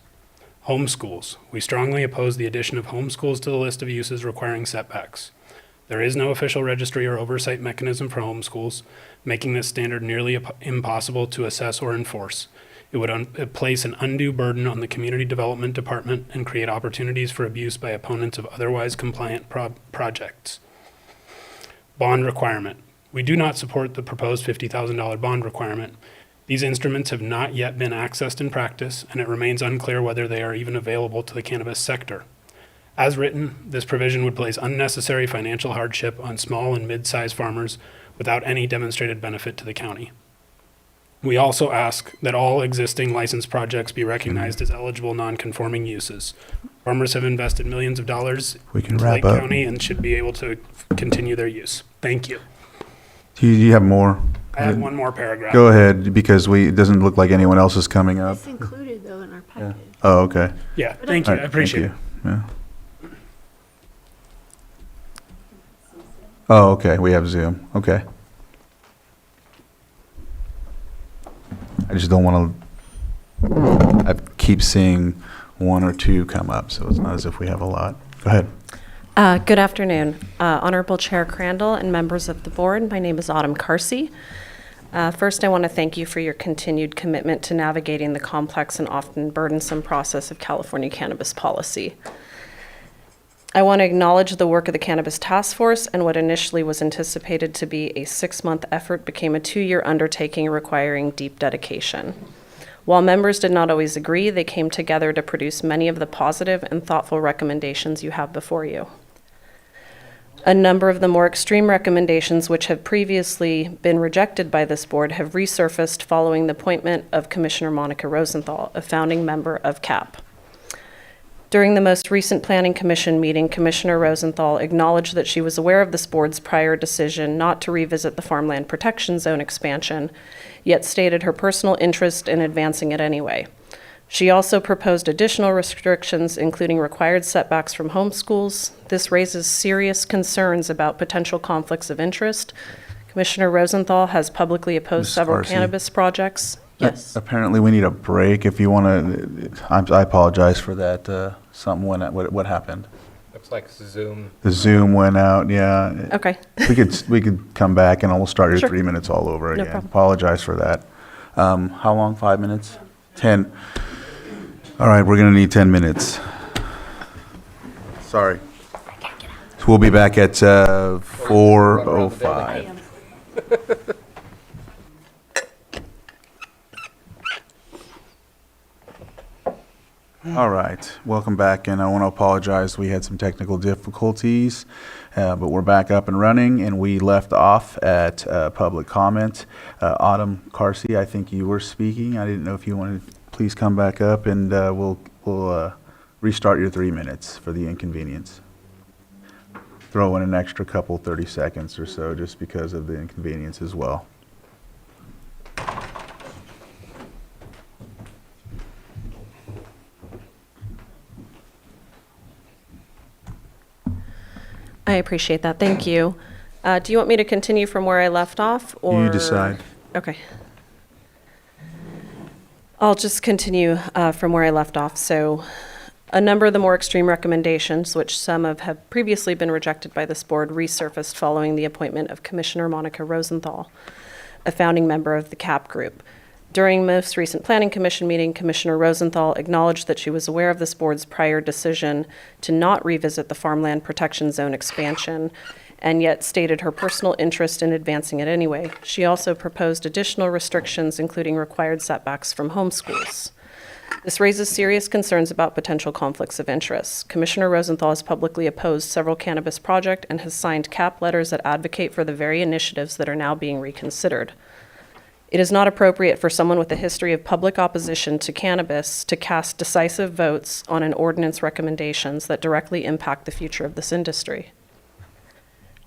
Homeschools. We strongly oppose the addition of homeschools to the list of uses requiring setbacks. There is no official registry or oversight mechanism for homeschools, making this standard nearly impossible to assess or enforce. It would place an undue burden on the Community Development Department and create opportunities for abuse by opponents of otherwise compliant projects. Bond requirement. We do not support the proposed $50,000 bond requirement. These instruments have not yet been accessed in practice, and it remains unclear whether they are even available to the cannabis sector. As written, this provision would place unnecessary financial hardship on small and mid-sized farmers without any demonstrated benefit to the county. We also ask that all existing licensed projects be recognized as eligible non-conforming uses. Farmers have invested millions of dollars We can into wrap Lake up. County and should be able to continue their use. Thank you. Do you have more? I have one more paragraph. Go ahead, because it doesn't look like anyone else is coming up. It's included though in our package. Oh, okay. Yeah, thank you. All I right, appreciate it. thank you. Yeah. Oh, okay, we have Zoom, okay. I just don't want to, I keep seeing one or two come up, so it's not as if we have a lot. Go ahead. Good afternoon, Honorable Chair Crandall and members of the board. My name is Autumn Carsey. First, I want to thank you for your continued commitment to navigating the complex and often burdensome process of California cannabis policy. I want to acknowledge the work of the Cannabis Task Force, and what initially was anticipated to be a 6-month effort became a 2-year undertaking requiring deep dedication. While members did not always agree, they came together to produce many of the positive and thoughtful recommendations you have before you. A number of the more extreme recommendations which have previously been rejected by this board have resurfaced following the appointment of Commissioner Monica Rosenthal, a founding member of CAP. During the most recent Planning Commission meeting, Commissioner Rosenthal acknowledged that she was aware of this board's prior decision not to revisit the Farmland Protection Zone expansion, yet stated her personal interest in advancing it anyway. She also proposed additional restrictions, including required setbacks from homeschools. This raises serious concerns about potential conflicts of interest. Commissioner Rosenthal has publicly opposed Ms. several Carsey. cannabis projects. Yes. Apparently, we need a break. If you want to, I apologize for that. Something went out. What happened? Looks like Zoom. The Zoom went out, yeah. Okay. We could come back and we'll start your Sure. 3 minutes all over No again. problem. Apologize for that. How long? 5 minutes? 10? All right, we're going to need 10 minutes. Sorry. So we'll be back at 4:05. All right, welcome back, and I want to apologize. We had some technical difficulties, but we're back up and running, and we left off at public comment. Autumn Carsey, I think you were speaking. I didn't know if you wanted to please come back up, and we'll restart your 3 minutes for the inconvenience. Throw in an extra couple 30 seconds or so just because of the inconvenience as well. I appreciate that. Thank you. Do you want me to continue from where I left off, or? You decide. Okay. I'll just continue from where I left off. So, a number of the more extreme recommendations, which some have previously been rejected by this board, resurfaced following the appointment of Commissioner Monica Rosenthal, a founding member of the CAP group. During most recent Planning Commission meeting, Commissioner Rosenthal acknowledged that she was aware of this board's prior decision to not revisit the Farmland Protection Zone expansion, and yet stated her personal interest in advancing it anyway. She also proposed additional restrictions, including required setbacks from homeschools. This raises serious concerns about potential conflicts of interest. Commissioner Rosenthal has publicly opposed several cannabis projects and has signed CAP letters that advocate for the very initiatives that are now being reconsidered. It is not appropriate for someone with a history of public opposition to cannabis to cast decisive votes on an ordinance recommendations that directly impact the future of this industry.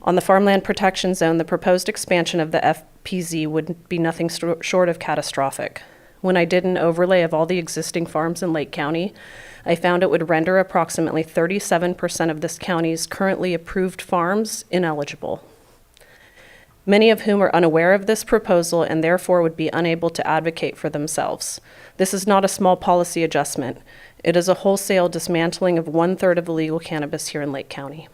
On the Farmland Protection Zone, the proposed expansion of the FPZ would be nothing short of catastrophic. When I did an overlay of all the existing farms in Lake County, I found it would render approximately 37% of this county's currently approved farms ineligible. Many of whom are unaware of this proposal and therefore would be unable to advocate for themselves. This is not a small policy adjustment. It is a wholesale dismantling of 1/3 of illegal cannabis here in Lake County.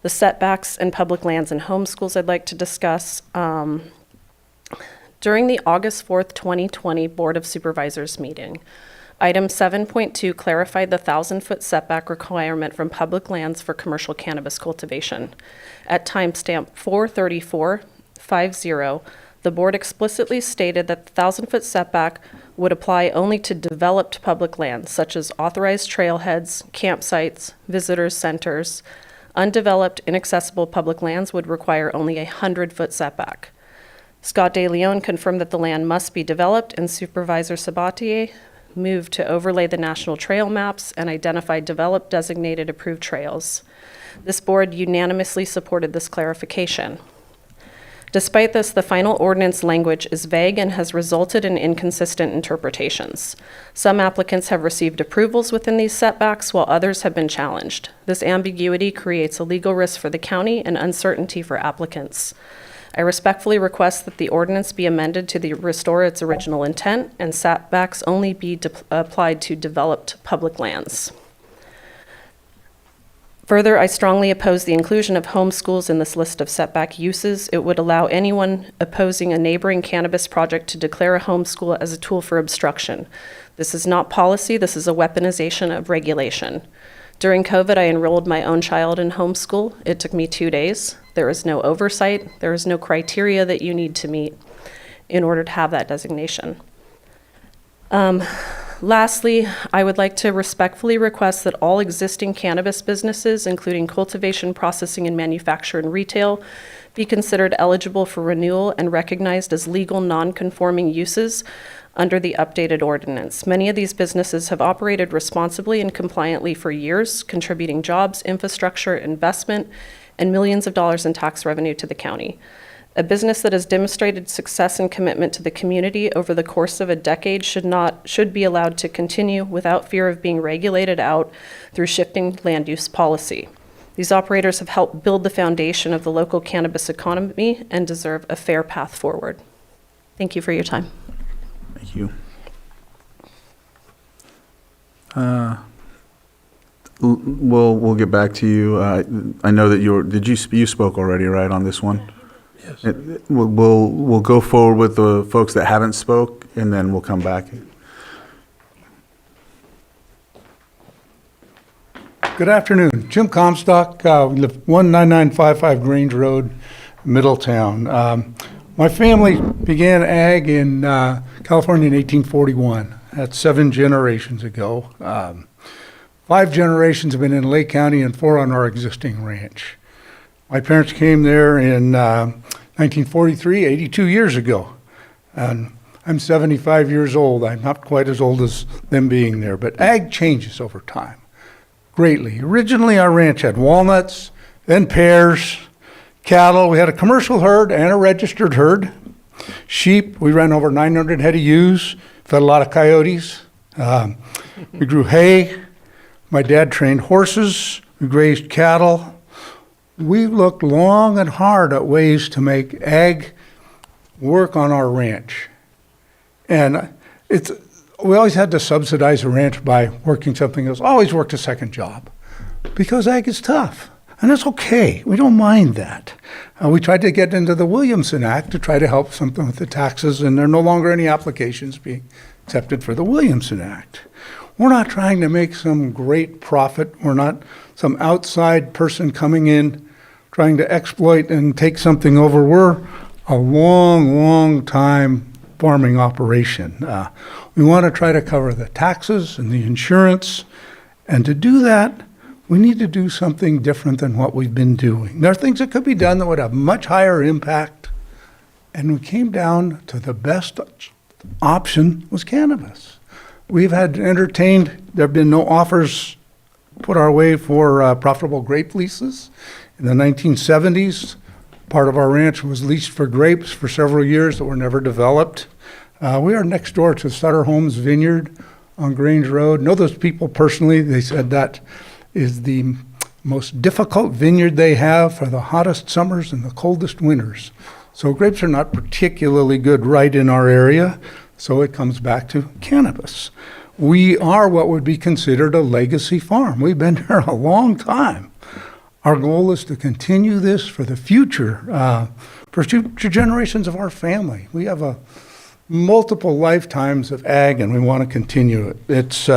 The setbacks in public lands and homeschools I'd like to discuss. During the August 4th, 2020 Board of Supervisors meeting, item 7.2 clarified the 1,000-foot setback requirement from public lands for commercial cannabis cultivation. At timestamp 43450, the board explicitly stated that the 1,000-foot setback would apply only to developed public lands, such as authorized trailheads, campsites, visitors centers. Undeveloped, inaccessible public lands would require only a 100-foot setback. Scott De Leon confirmed that the land must be developed, and Supervisor Sabatier moved to overlay the national trail maps and identify developed, designated, approved trails. This board unanimously supported this clarification. Despite this, the final ordinance language is vague and has resulted in inconsistent interpretations. Some applicants have received approvals within these setbacks, while others have been challenged. This ambiguity creates a legal risk for the county and uncertainty for applicants. I respectfully request that the ordinance be amended to restore its original intent and setbacks only be applied to developed public lands. Further, I strongly oppose the inclusion of homeschools in this list of setback uses. It would allow anyone opposing a neighboring cannabis project to declare a homeschool as a tool for obstruction. This is not policy, this is a weaponization of regulation. During COVID, I enrolled my own child in homeschool. It took me 2 days. There is no oversight. There is no criteria that you need to meet in order to have that designation. Lastly, I would like to respectfully request that all existing cannabis businesses, including cultivation, processing, and manufacture and retail, be considered eligible for renewal and recognized as legal non-conforming uses under the updated ordinance. Many of these businesses have operated responsibly and compliantly for years, contributing jobs, infrastructure, investment, and millions of dollars in tax revenue to the county. A business that has demonstrated success and commitment to the community over the course of a decade should be allowed to continue without fear of being regulated out through shifting land use policy. These operators have helped build the foundation of the local cannabis economy and deserve a fair path forward. Thank you for your time. Thank you. We'll get back to you. I know that you spoke already, right, on this one? Yes. We'll go forward with the folks that haven't spoke, and then we'll come back. Good afternoon. Jim Comstock. We live 19955 Grange Road, Middletown. My family began ag in California in 1841. That's 7 generations ago. 5 generations have been in Lake County and 4 on our existing ranch. My parents came there in 1943, 82 years ago. And I'm 75 years old. I'm not quite as old as them being there, but ag changes over time greatly. Originally, our ranch had walnuts, then pears, cattle. We had a commercial herd and a registered herd. Sheep, we ran over 900 head of ewes, fed a lot of coyotes. We grew hay. My dad trained horses. We grazed cattle. We looked long and hard at ways to make ag work on our ranch. And we always had to subsidize the ranch by working something else. Always worked a second job because ag is tough. And that's okay. We don't mind that. We tried to get into the Williamson Act to try to help something with the taxes, and there are no longer any applications being accepted for the Williamson Act. We're not trying to make some great profit. We're not some outside person coming in trying to exploit and take something over. We're a long time farming operation. We want to try to cover the taxes and the insurance, and to do that, we need to do something different than what we've been doing. There are things that could be done that would have much higher impact, and we came down to the best option was cannabis. We've had entertained, there have been no offers put our way for profitable grape leases. In the 1970s, part of our ranch was leased for grapes for several years that were never developed. We are next door to Sutter Homes Vineyard on Grange Road. Know those people personally. They said that is the most difficult vineyard they have for the hottest summers and the coldest winters. So grapes are not particularly good right in our area, so it comes back to cannabis. We are what would be considered a legacy farm. We've been here a long time. Our goal is to continue this for the future, for future generations of our family. We have multiple lifetimes of ag, and we want to continue it.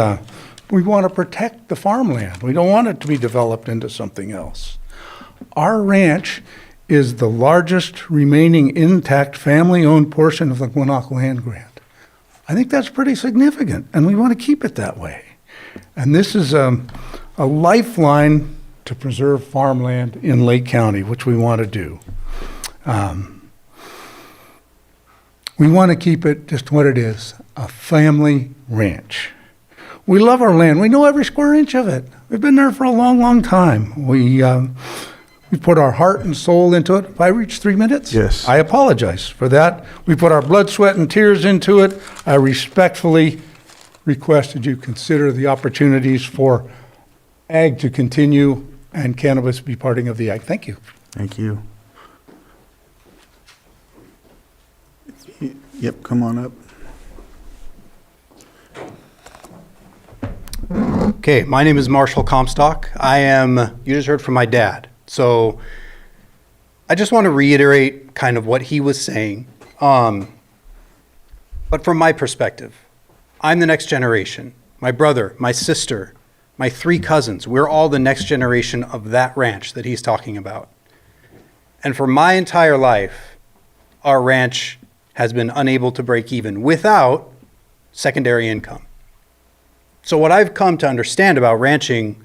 We want to protect the farmland. We don't want it to be developed into something else. Our ranch is the largest remaining intact family-owned portion of the Gwinnett Land Grant. I think that's pretty significant, and we want to keep it that way. And this is a lifeline to preserve farmland in Lake County, which we want to do. We want to keep it just what it is, a family ranch. We love our land. We know every square inch of it. We've been there for a long, long time. We put our heart and soul into it. If I reach 3 minutes? Yes. I apologize for that. We put our blood, sweat, and tears into it. I respectfully request that you consider the opportunities for ag to continue and cannabis be parting of the ag. Thank you. Thank you. Yep, come on up. Okay, my name is Marshall Comstock. You just heard from my dad. So I just want to reiterate kind of what he was saying. But from my perspective, I'm the next generation. My brother, my sister, my 3 cousins, we're all the next generation of that ranch that he's talking about. And for my entire life, our ranch has been unable to break even without secondary income. So what I've come to understand about ranching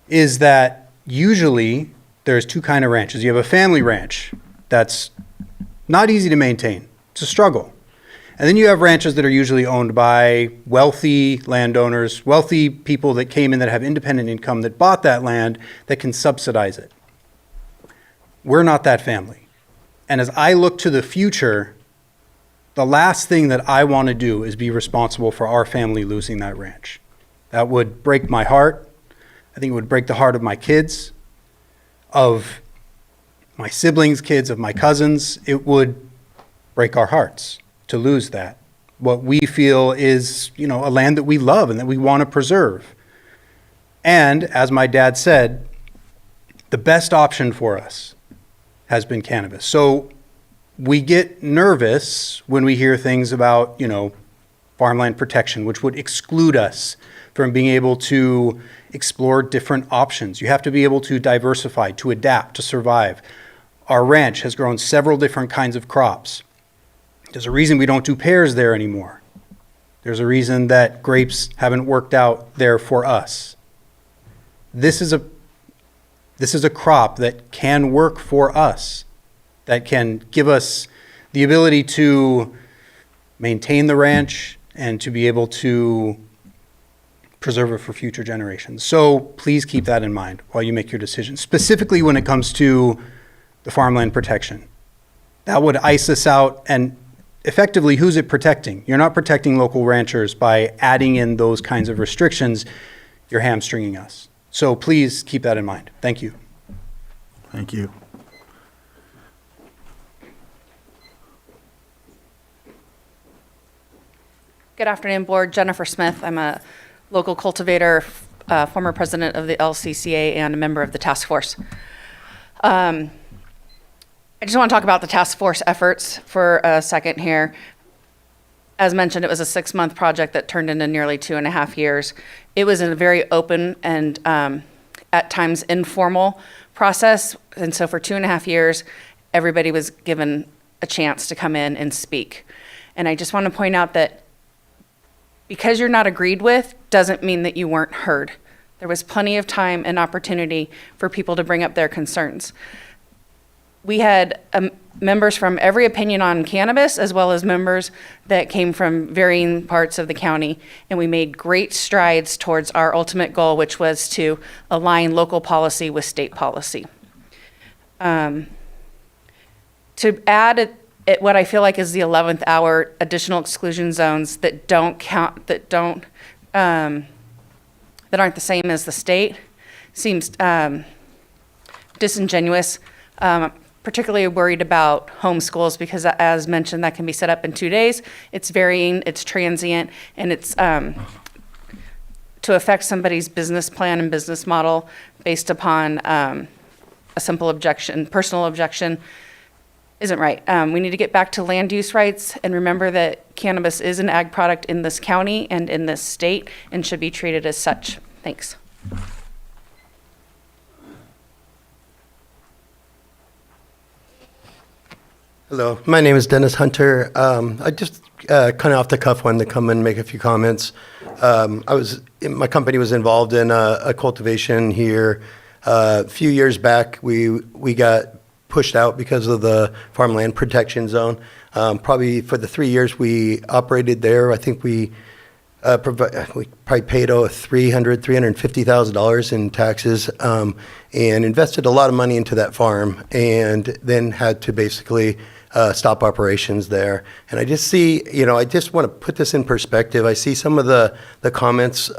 is that usually there's 2 kinds of ranches. You have a family ranch that's not easy to maintain. It's a struggle. And then you have ranches that are usually owned by wealthy landowners, wealthy people that came in that have independent income that bought that land that can subsidize it. We're not that family. And as I look to the future, the last thing that I want to do is be responsible for our family losing that ranch. That would break my heart. I think it would break the heart of my kids, of my siblings' kids, of my cousins. It would break our hearts to lose that. What we feel is, a land that we love and that we want to preserve. And as my dad said, the best option for us has been cannabis. So we get nervous when we hear things about, farmland protection, which would exclude us from being able to explore different options. You have to be able to diversify, to adapt, to survive. Our ranch has grown several different kinds of crops. There's a reason we don't do pears there anymore. There's a reason that grapes haven't worked out there for us. This is a crop that can work for us, that can give us the ability to maintain the ranch and to be able to preserve it for future generations. So please keep that in mind while you make your decision, specifically when it comes to the farmland protection. That would ice us out, and effectively, who's it protecting? You're not protecting local ranchers by adding in those kinds of restrictions. You're hamstringing us. So please keep that in mind. Thank you. Thank you. Good afternoon, Board. Jennifer Smith. I'm a local cultivator, former president of the LCCA, and a member of the task force. I just want to talk about the task force efforts for a second here. As mentioned, it was a 6-month project that turned into nearly 2.5 years. It was a very open and at times informal process. And so for 2.5 years, everybody was given a chance to come in and speak. And I just want to point out that because you're not agreed with doesn't mean that you weren't heard. There was plenty of time and opportunity for people to bring up their concerns. We had members from every opinion on cannabis, as well as members that came from varying parts of the county, and we made great strides towards our ultimate goal, which was to align local policy with state policy. To add at what I feel like is the 11th hour, additional exclusion zones that don't count, that aren't the same as the state, seems disingenuous. Particularly worried about homeschools because, as mentioned, that can be set up in 2 days. It's varying, it's transient, and it's to affect somebody's business plan and business model based upon a simple objection, personal objection, isn't right. We need to get back to land use rights and remember that cannabis is an ag product in this county and in this state and should be treated as such. Thanks. Hello, my name is Dennis Hunter. I just kind of off the cuff wanted to come and make a few comments. My company was involved in a cultivation here. A few years back, we got pushed out because of the farmland protection zone. Probably for the 3 years we operated there, I think we probably paid $350,000 in taxes and invested a lot of money into that farm, and then had to basically stop operations there. And I just see, I just want to put this in perspective. I see some of the comments,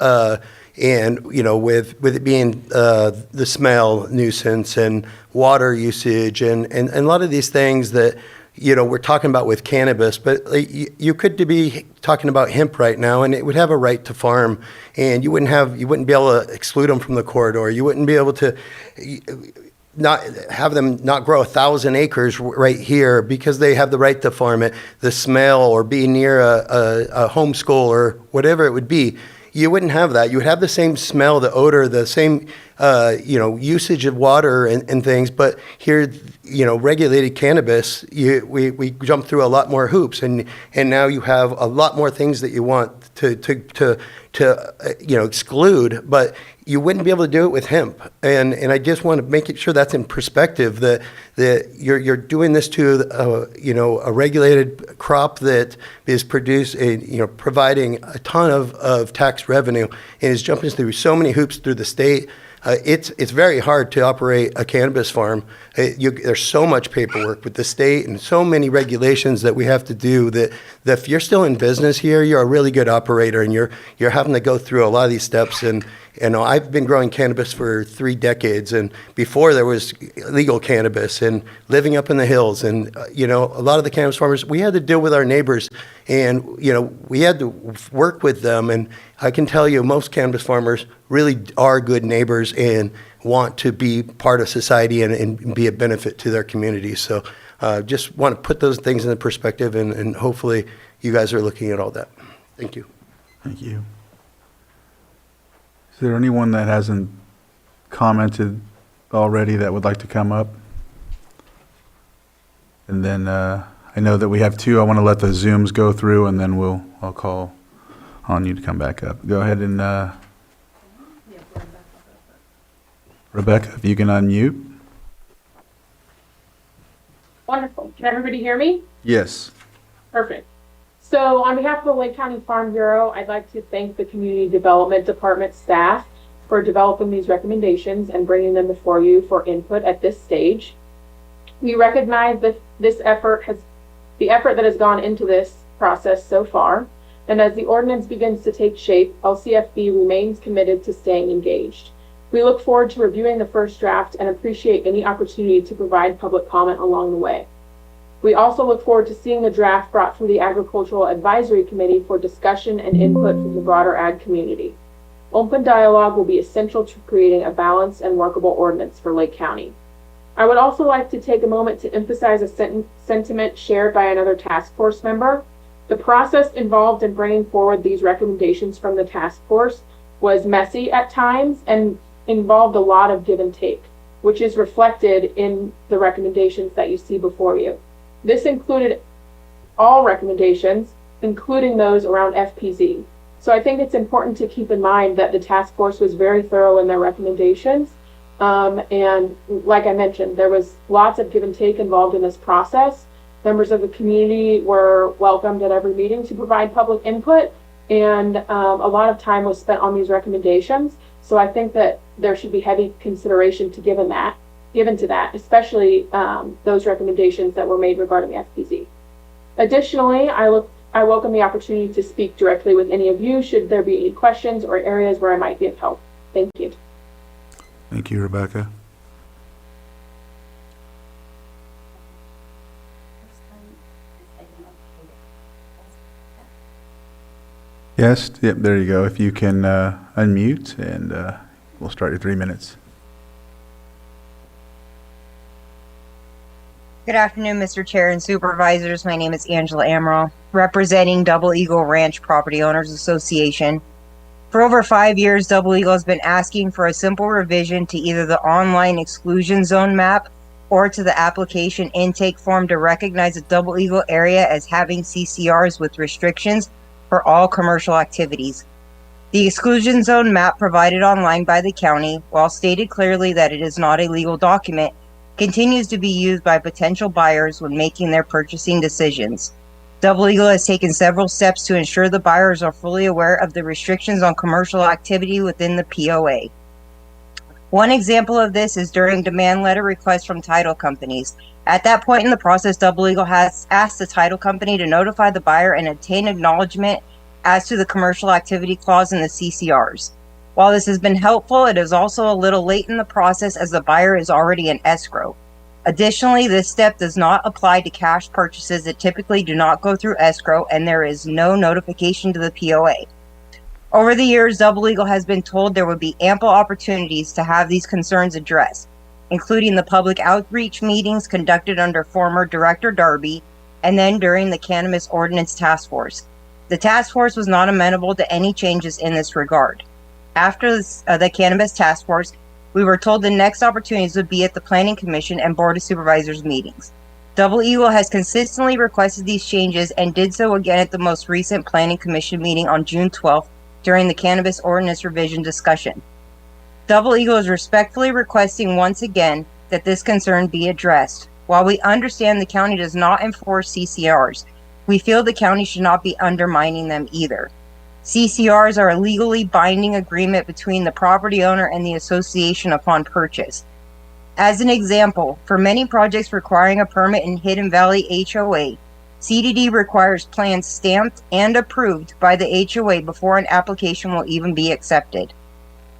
and with it being the smell nuisance and water usage and a lot of these things that we're talking about with cannabis, but you could be talking about hemp right now, and it would have a right to farm, and you wouldn't be able to exclude them from the corridor. You wouldn't be able to not have them not grow 1,000 acres right here because they have the right to farm it. The smell or be near a homeschool or whatever it would be, you wouldn't have that. You would have the same smell, the odor, the same usage of water and things. But here, regulated cannabis, we jump through a lot more hoops, and now you have a lot more things that you want to exclude, but you wouldn't be able to do it with hemp. And I just want to make sure that's in perspective, that you're doing this to a regulated crop that is providing a ton of tax revenue and is jumping through so many hoops through the state. It's very hard to operate a cannabis farm. There's so much paperwork with the state and so many regulations that we have to do that if you're still in business here, you're a really good operator, and you're having to go through a lot of these steps. And I've been growing cannabis for 3 decades, and before there was legal cannabis, and living up in the hills, and a lot of the cannabis farmers, we had to deal with our neighbors, and we had to work with them. And I can tell you, most cannabis farmers really are good neighbors and want to be part of society and be a benefit to their community. So just want to put those things into perspective, and hopefully you guys are looking at all that. Thank you. Thank you. Is there anyone that hasn't commented already that would like to come up? And then I know that we have 2. I want to let the Zooms go through, and then I'll call on you to come back up. Go ahead and Rebecca, if you can unmute. Wonderful. Can everybody hear me? Yes. Perfect. So on behalf of the Lake County Farm Bureau, I'd like to thank the Community Development Department staff for developing these recommendations and bringing them before you for input at this stage. We recognize that the effort that has gone into this process so far, and as the ordinance begins to take shape, LCFB remains committed to staying engaged. We look forward to reviewing the first draft and appreciate any opportunity to provide public comment along the way. We also look forward to seeing the draft brought through the Agricultural Advisory Committee for discussion and input from the broader ag community. Open dialogue will be essential to creating a balanced and workable ordinance for Lake County. I would also like to take a moment to emphasize a sentiment shared by another task force member. The process involved in bringing forward these recommendations from the task force was messy at times and involved a lot of give and take, which is reflected in the recommendations that you see before you. This included all recommendations, including those around FPZ. So I think it's important to keep in mind that the task force was very thorough in their recommendations. And like I mentioned, there was lots of give and take involved in this process. Members of the community were welcomed at every meeting to provide public input, and a lot of time was spent on these recommendations. So I think that there should be heavy consideration given to that, especially those recommendations that were made regarding the FPZ. Additionally, I welcome the opportunity to speak directly with any of you should there be any questions or areas where I might be of help. Thank you. Thank you, Rebecca. Yes, yep, there you go. If you can unmute, and we'll start your 3 minutes. Good afternoon, Mr. Chair and Supervisors. My name is Angela Amaral, representing Double Eagle Ranch Property Owners Association. For over 5 years, Double Eagle has been asking for a simple revision to either the online exclusion zone map or to the application intake form to recognize the Double Eagle area as having CCRs with restrictions for all commercial activities. The exclusion zone map provided online by the county, while stated clearly that it is not a legal document, continues to be used by potential buyers when making their purchasing decisions. Double Eagle has taken several steps to ensure the buyers are fully aware of the restrictions on commercial activity within the POA. One example of this is during demand letter requests from title companies. At that point in the process, Double Eagle has asked the title company to notify the buyer and obtain acknowledgement as to the commercial activity clause in the CCRs. While this has been helpful, it is also a little late in the process as the buyer is already in escrow. Additionally, this step does not apply to cash purchases that typically do not go through escrow, and there is no notification to the POA. Over the years, Double Eagle has been told there would be ample opportunities to have these concerns addressed, including the public outreach meetings conducted under former Director Darby, and then during the Cannabis Ordinance Task Force. The task force was not amenable to any changes in this regard. After the Cannabis Task Force, we were told the next opportunities would be at the Planning Commission and Board of Supervisors meetings. Double Eagle has consistently requested these changes and did so again at the most recent Planning Commission meeting on June 12th during the Cannabis Ordinance Revision discussion. Double Eagle is respectfully requesting once again that this concern be addressed. While we understand the county does not enforce CCRs, we feel the county should not be undermining them either. CCRs are a legally binding agreement between the property owner and the association upon purchase. As an example, for many projects requiring a permit in Hidden Valley HOA, CDD requires plans stamped and approved by the HOA before an application will even be accepted.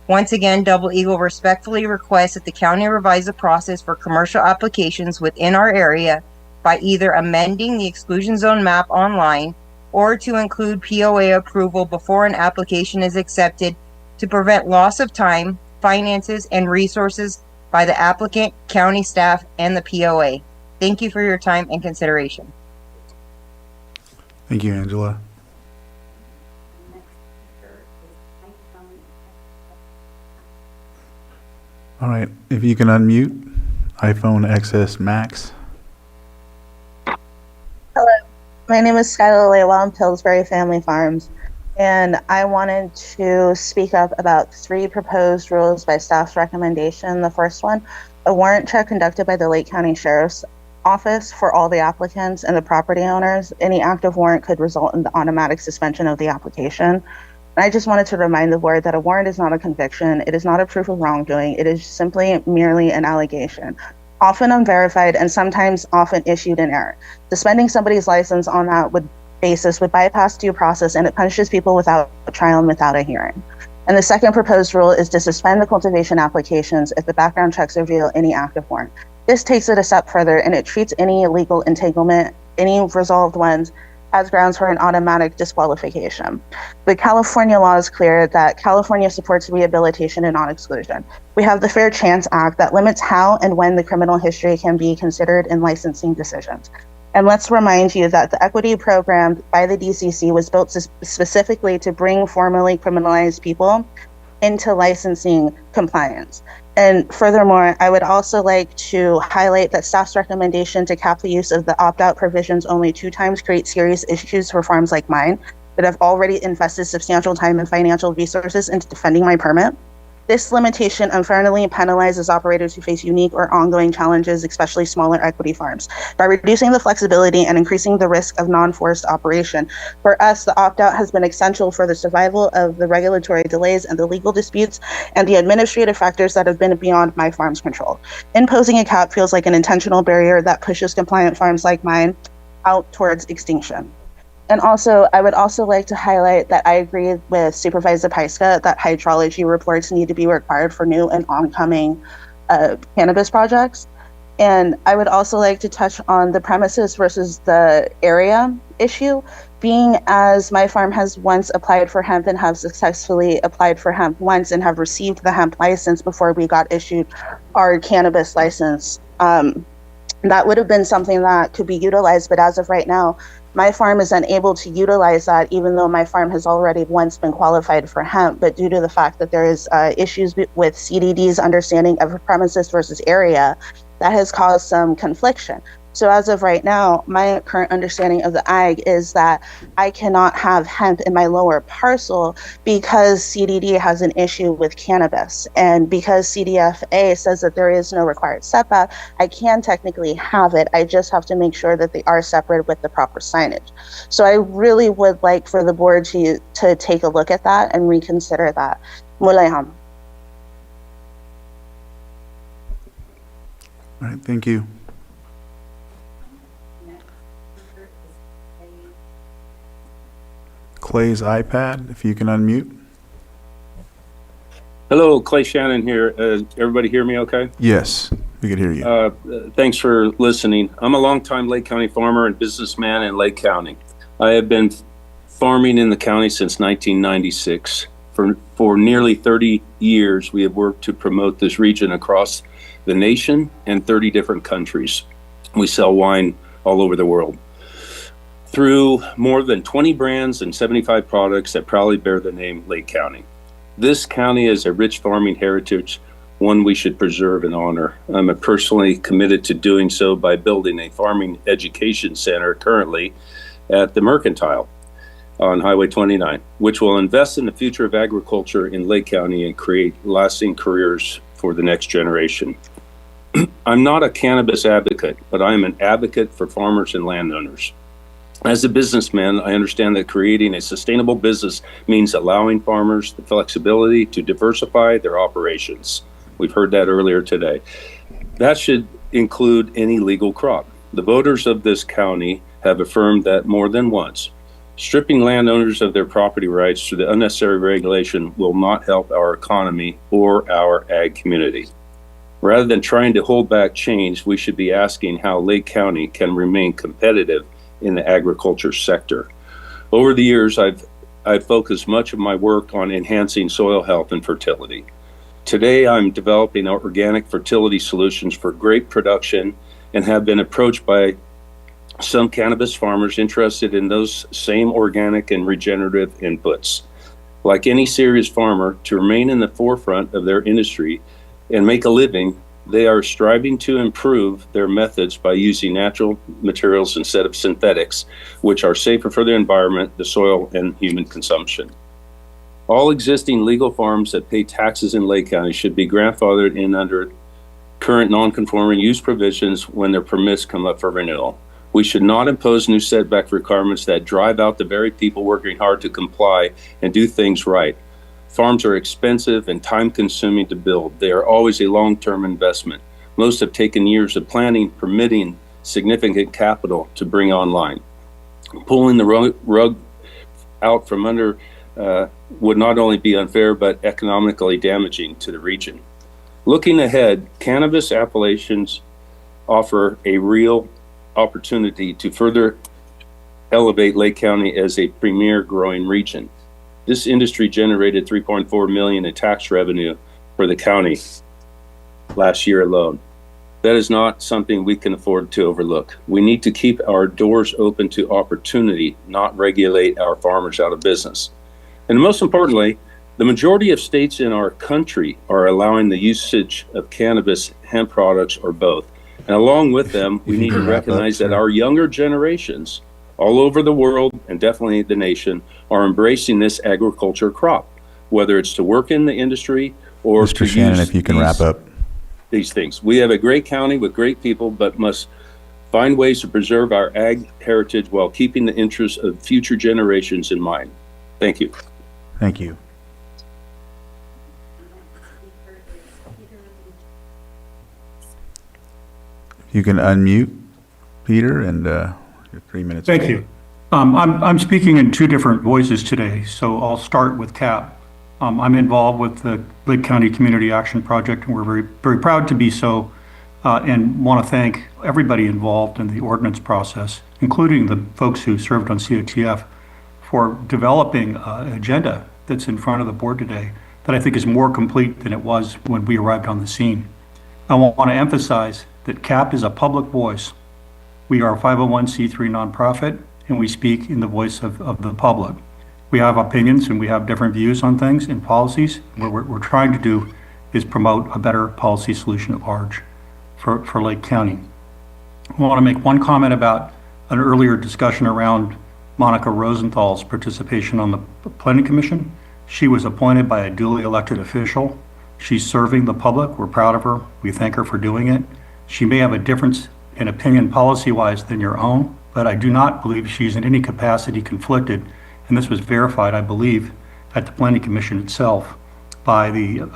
Once again, Double Eagle respectfully requests that the county revise the process for commercial applications within our area by either amending the exclusion zone map online or to include POA approval before an application is accepted to prevent loss of time, finances, and resources by the applicant, county staff, and the POA. Thank you for your time and consideration. Thank you, Angela. All right, if you can unmute, iPhone XS Max. Hello, my name is Skylar Laywa. I'm Pillsbury Family Farms, and I wanted to speak up about 3 proposed rules by staff's recommendation. The first one, a warrant check conducted by the Lake County Sheriff's Office for all the applicants and the property owners. Any active warrant could result in the automatic suspension of the application. And I just wanted to remind the board that a warrant is not a conviction. It is not a proof of wrongdoing. It is simply merely an allegation, often unverified and sometimes often issued in error. Suspending somebody's license on that basis would bypass due process, and it punishes people without a trial and without a hearing. And the second proposed rule is to suspend the cultivation applications if the background checks reveal any active warrant. This takes it a step further, and it treats any illegal entanglement, any resolved ones, as grounds for an automatic disqualification. The California law is clear that California supports rehabilitation and non-exclusion. We have the Fair Chance Act that limits how and when the criminal history can be considered in licensing decisions. And let's remind you that the equity program by the DCC was built specifically to bring formerly criminalized people into licensing compliance. And furthermore, I would also like to highlight that staff's recommendation to cap the use of the opt-out provisions only 2 times creates serious issues for farms like mine that have already invested substantial time and financial resources into defending my permit. This limitation unfairly penalizes operators who face unique or ongoing challenges, especially smaller equity farms. By reducing the flexibility and increasing the risk of non-forced operation, for us, the opt-out has been essential for the survival of the regulatory delays and the legal disputes and the administrative factors that have been beyond my farm's control. Imposing a cap feels like an intentional barrier that pushes compliant farms like mine out towards extinction. And also, I would also like to highlight that I agree with Supervisor Pyska that hydrology reports need to be required for new and oncoming cannabis projects. And I would also like to touch on the premises versus the area issue, being as my farm has once applied for hemp and have successfully applied for hemp once and have received the hemp license before we got issued our cannabis license. that would have been something that could be utilized, but as of right now, my farm is unable to utilize that, even though my farm has already once been qualified for hemp. But due to the fact that there is issues with CDD's understanding of premises versus area, that has caused some confliction. So as of right now, my current understanding of the ag is that I cannot have hemp in my lower parcel because CDD has an issue with cannabis. And because CDFA says that there is no required setback, I can technically have it. I just have to make sure that they are separate with the proper signage. So I really would like for the board to take a look at that and reconsider that. Mulayham. All right, thank you. Clay's iPad, if you can unmute. Hello, Clay Shannon here. Everybody hear me okay? Yes, we can hear you. Thanks for listening. I'm a longtime Lake County farmer and businessman in Lake County. I have been farming in the county since 1996. For nearly 30 years, we have worked to promote this region across the nation and 30 different countries. We sell wine all over the world through more than 20 brands and 75 products that proudly bear the name Lake County. This county is a rich farming heritage, one we should preserve and honor. I'm personally committed to doing so by building a farming education center currently at the Mercantile on Highway 29, which will invest in the future of agriculture in Lake County and create lasting careers for the next generation. I'm not a cannabis advocate, but I am an advocate for farmers and landowners. As a businessman, I understand that creating a sustainable business means allowing farmers the flexibility to diversify their operations. We've heard that earlier today. That should include any legal crop. The voters of this county have affirmed that more than once. Stripping landowners of their property rights through the unnecessary regulation will not help our economy or our ag community. Rather than trying to hold back change, we should be asking how Lake County can remain competitive in the agriculture sector. Over the years, I've focused much of my work on enhancing soil health and fertility. Today, I'm developing organic fertility solutions for grape production and have been approached by some cannabis farmers interested in those same organic and regenerative inputs. Like any serious farmer, to remain in the forefront of their industry and make a living, they are striving to improve their methods by using natural materials instead of synthetics, which are safer for the environment, the soil, and human consumption. All existing legal farms that pay taxes in Lake County should be grandfathered in under current non-conforming use provisions when their permits come up for renewal. We should not impose new setback requirements that drive out the very people working hard to comply and do things right. Farms are expensive and time-consuming to build. They are always a long-term investment. Most have taken years of planning, permitting, significant capital to bring online. Pulling the rug out from under would not only be unfair, but economically damaging to the region. Looking ahead, cannabis appellations offer a real opportunity to further elevate Lake County as a premier growing region. This industry generated $3.4 million in tax revenue for the county last year alone. That is not something we can afford to overlook. We need to keep our doors open to opportunity, not regulate our farmers out of business. And most importantly, the majority of states in our country are allowing the usage of cannabis, hemp products, or both. And along with them, we need to recognize that our younger generations all over the world, and definitely the nation, are embracing this agriculture crop, whether it's to work in the industry or Mr. to Shannon, use if you can wrap up. these things. We have a great county with great people, but must find ways to preserve our ag heritage while keeping the interests of future generations in mind. Thank you. Thank you. You can unmute, Peter, and your 3 minutes. Thank you. I'm speaking in two different voices today, so I'll start with Cap. I'm involved with the Lake County Community Action Project, and we're very, very proud to be so, and want to thank everybody involved in the ordinance process, including the folks who served on COTF, for developing an agenda that's in front of the board today that I think is more complete than it was when we arrived on the scene. I want to emphasize that CAP is a public voice. We are a 501c3 nonprofit, and we speak in the voice of the public. We have opinions and we have different views on things and policies. What we're trying to do is promote a better policy solution at large for Lake County. I want to make one comment about an earlier discussion around Monica Rosenthal's participation on the Planning Commission. She was appointed by a duly elected official. She's serving the public. We're proud of her. We thank her for doing it. She may have a difference in opinion policy-wise than your own, but I do not believe she's in any capacity conflicted, and this was verified, I believe, at the Planning Commission itself by the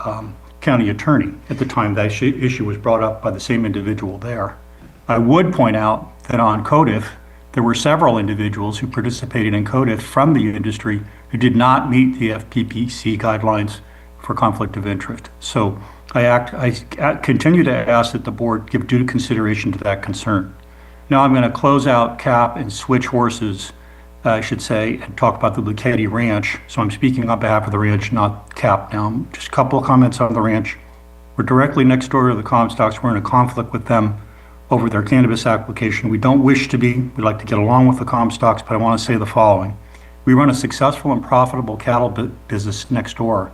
county attorney at the time that issue was brought up by the same individual there. I would point out that on CODIF, there were several individuals who participated in CODIF from the industry who did not meet the FPPC guidelines for conflict of interest. So I continue to ask that the board give due consideration to that concern. Now I'm going to close out CAP and switch horses, I should say, and talk about the Lucchetti Ranch. So I'm speaking on behalf of the ranch, not CAP now. Just a couple of comments on the ranch. We're directly next door to the Comstocks. We're in a conflict with them over their cannabis application. We don't wish to be. We'd like to get along with the Comstocks, but I want to say the following. We run a successful and profitable cattle business next door.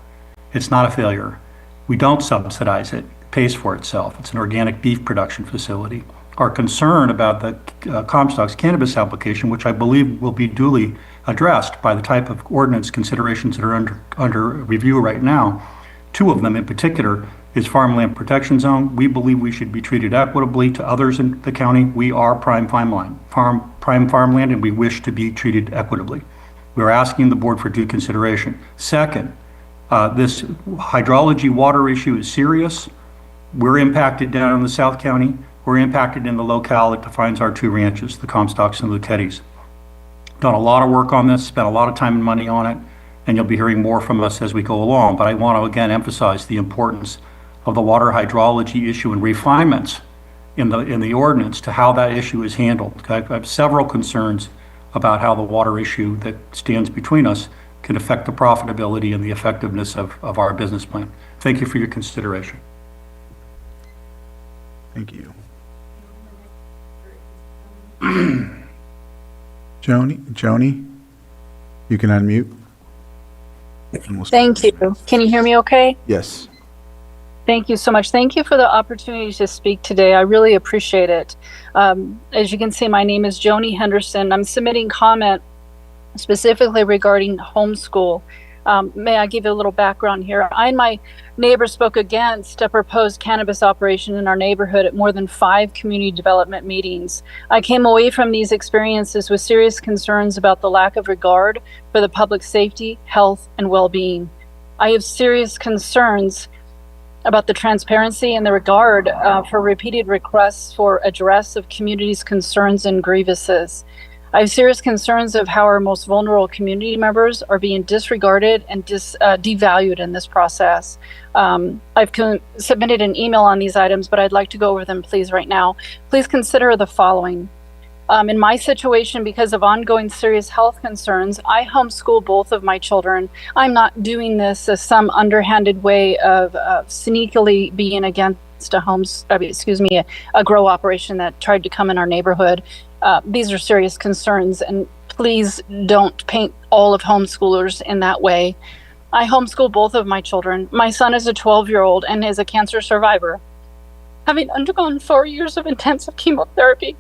It's not a failure. We don't subsidize it. It pays for itself. It's an organic beef production facility. Our concern about the Comstock's cannabis application, which I believe will be duly addressed by the type of ordinance considerations that are under review right now, two of them in particular, is farmland protection zone. We believe we should be treated equitably to others in the county. We are prime farmland, and we wish to be treated equitably. We're asking the board for due consideration. Second, this hydrology water issue is serious. We're impacted down in the South County. We're impacted in the locale that defines our two ranches, the Comstocks and Lucchettis. Done a lot of work on this, spent a lot of time and money on it, and you'll be hearing more from us as we go along. But I want to again emphasize the importance of the water hydrology issue and refinements in the ordinance to how that issue is handled. I have several concerns about how the water issue that stands between us can affect the profitability and the effectiveness of our business plan. Thank you for your consideration. Thank you. Joni, you can unmute. And we'll start. Thank you. Can you hear me okay? Yes. Thank you so much. Thank you for the opportunity to speak today. I really appreciate it. As you can see, my name is Joni Henderson. I'm submitting comment specifically regarding homeschool. May I give you a little background here? I and my neighbor spoke against a proposed cannabis operation in our neighborhood at more than 5 community development meetings. I came away from these experiences with serious concerns about the lack of regard for the public safety, health, and well-being. I have serious concerns about the transparency and the regard for repeated requests for address of community's concerns and grievances. I have serious concerns of how our most vulnerable community members are being disregarded and devalued in this process. I've submitted an email on these items, but I'd like to go over them please right now. Please consider the following. In my situation, because of ongoing serious health concerns, I homeschool both of my children. I'm not doing this as some underhanded way of sneakily being against a grow operation that tried to come in our neighborhood. These are serious concerns, and please don't paint all of homeschoolers in that way. I homeschool both of my children. My son is a 12-year-old and is a cancer survivor, having undergone 4 years of intensive chemotherapy.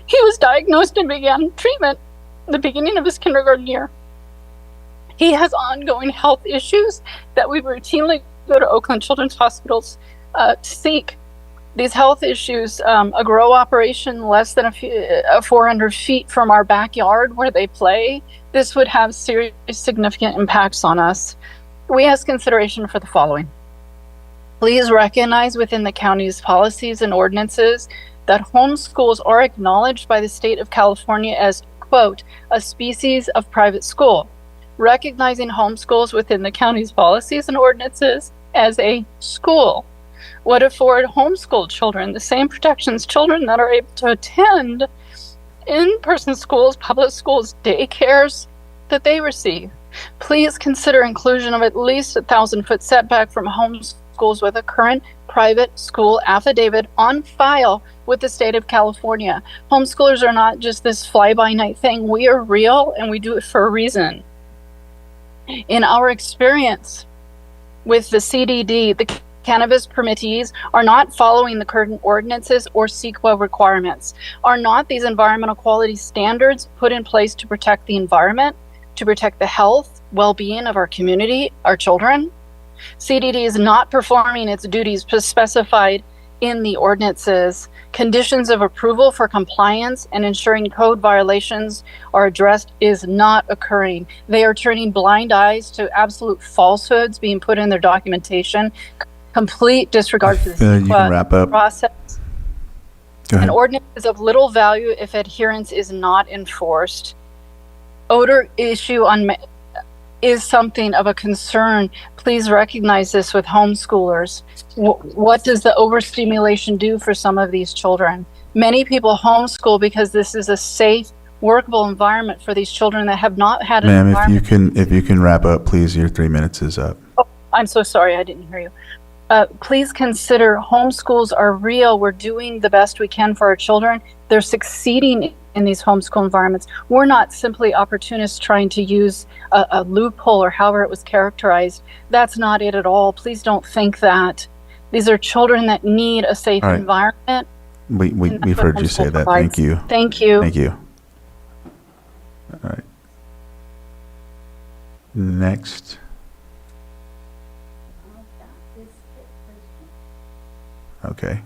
He was diagnosed and began treatment at the beginning of his kindergarten year. He has ongoing health issues that we routinely go to Oakland Children's Hospitals to seek. These health issues, a grow operation less than 400 feet from our backyard where they play, this would have serious significant impacts on us. We ask consideration for the following. Please recognize within the county's policies and ordinances that homeschools are acknowledged by the state of California as, quote, a species of private school, recognizing homeschools within the county's policies and ordinances as a school would afford homeschool children the same protections children that are able to attend in-person schools, public schools, daycares that they receive. Please consider inclusion of at least 1,000-foot setback from homeschool homeschools with a current private school affidavit on file with the state of California. Homeschoolers are not just this fly-by-night thing. We are real and we do it for a reason. In our experience with the CDD, the cannabis permittees are not following the current ordinances or CEQA requirements. Are not these environmental quality standards put in place to protect the environment, to protect the health, well-being of our community, our children? CDD is not performing its duties specified in the ordinances. Conditions of approval for compliance and ensuring code violations are addressed is not occurring. They are turning blind eyes to absolute falsehoods being put in their documentation, complete disregard for the You can wrap up. process. Go ahead. An ordinance is of little value if adherence is not enforced. Odor issue is something of a concern. Please recognize this with homeschoolers. What does the overstimulation do for some of these children? Many people homeschool because this is a safe, workable environment for these children that have not had an Ma'am, environment. if you can wrap up, please, your 3 minutes is up. Oh, I'm so sorry, I didn't hear you. Please consider homeschools are real. We're doing the best we can for our children. They're succeeding in these homeschool environments. We're not simply opportunists trying to use a loophole or however it was characterized. That's not it at all. Please don't think that. These are children that need a safe All right. environment. We've heard you say homeschool that. provides. Thank you. Thank you. Thank you. All right. Next. Okay.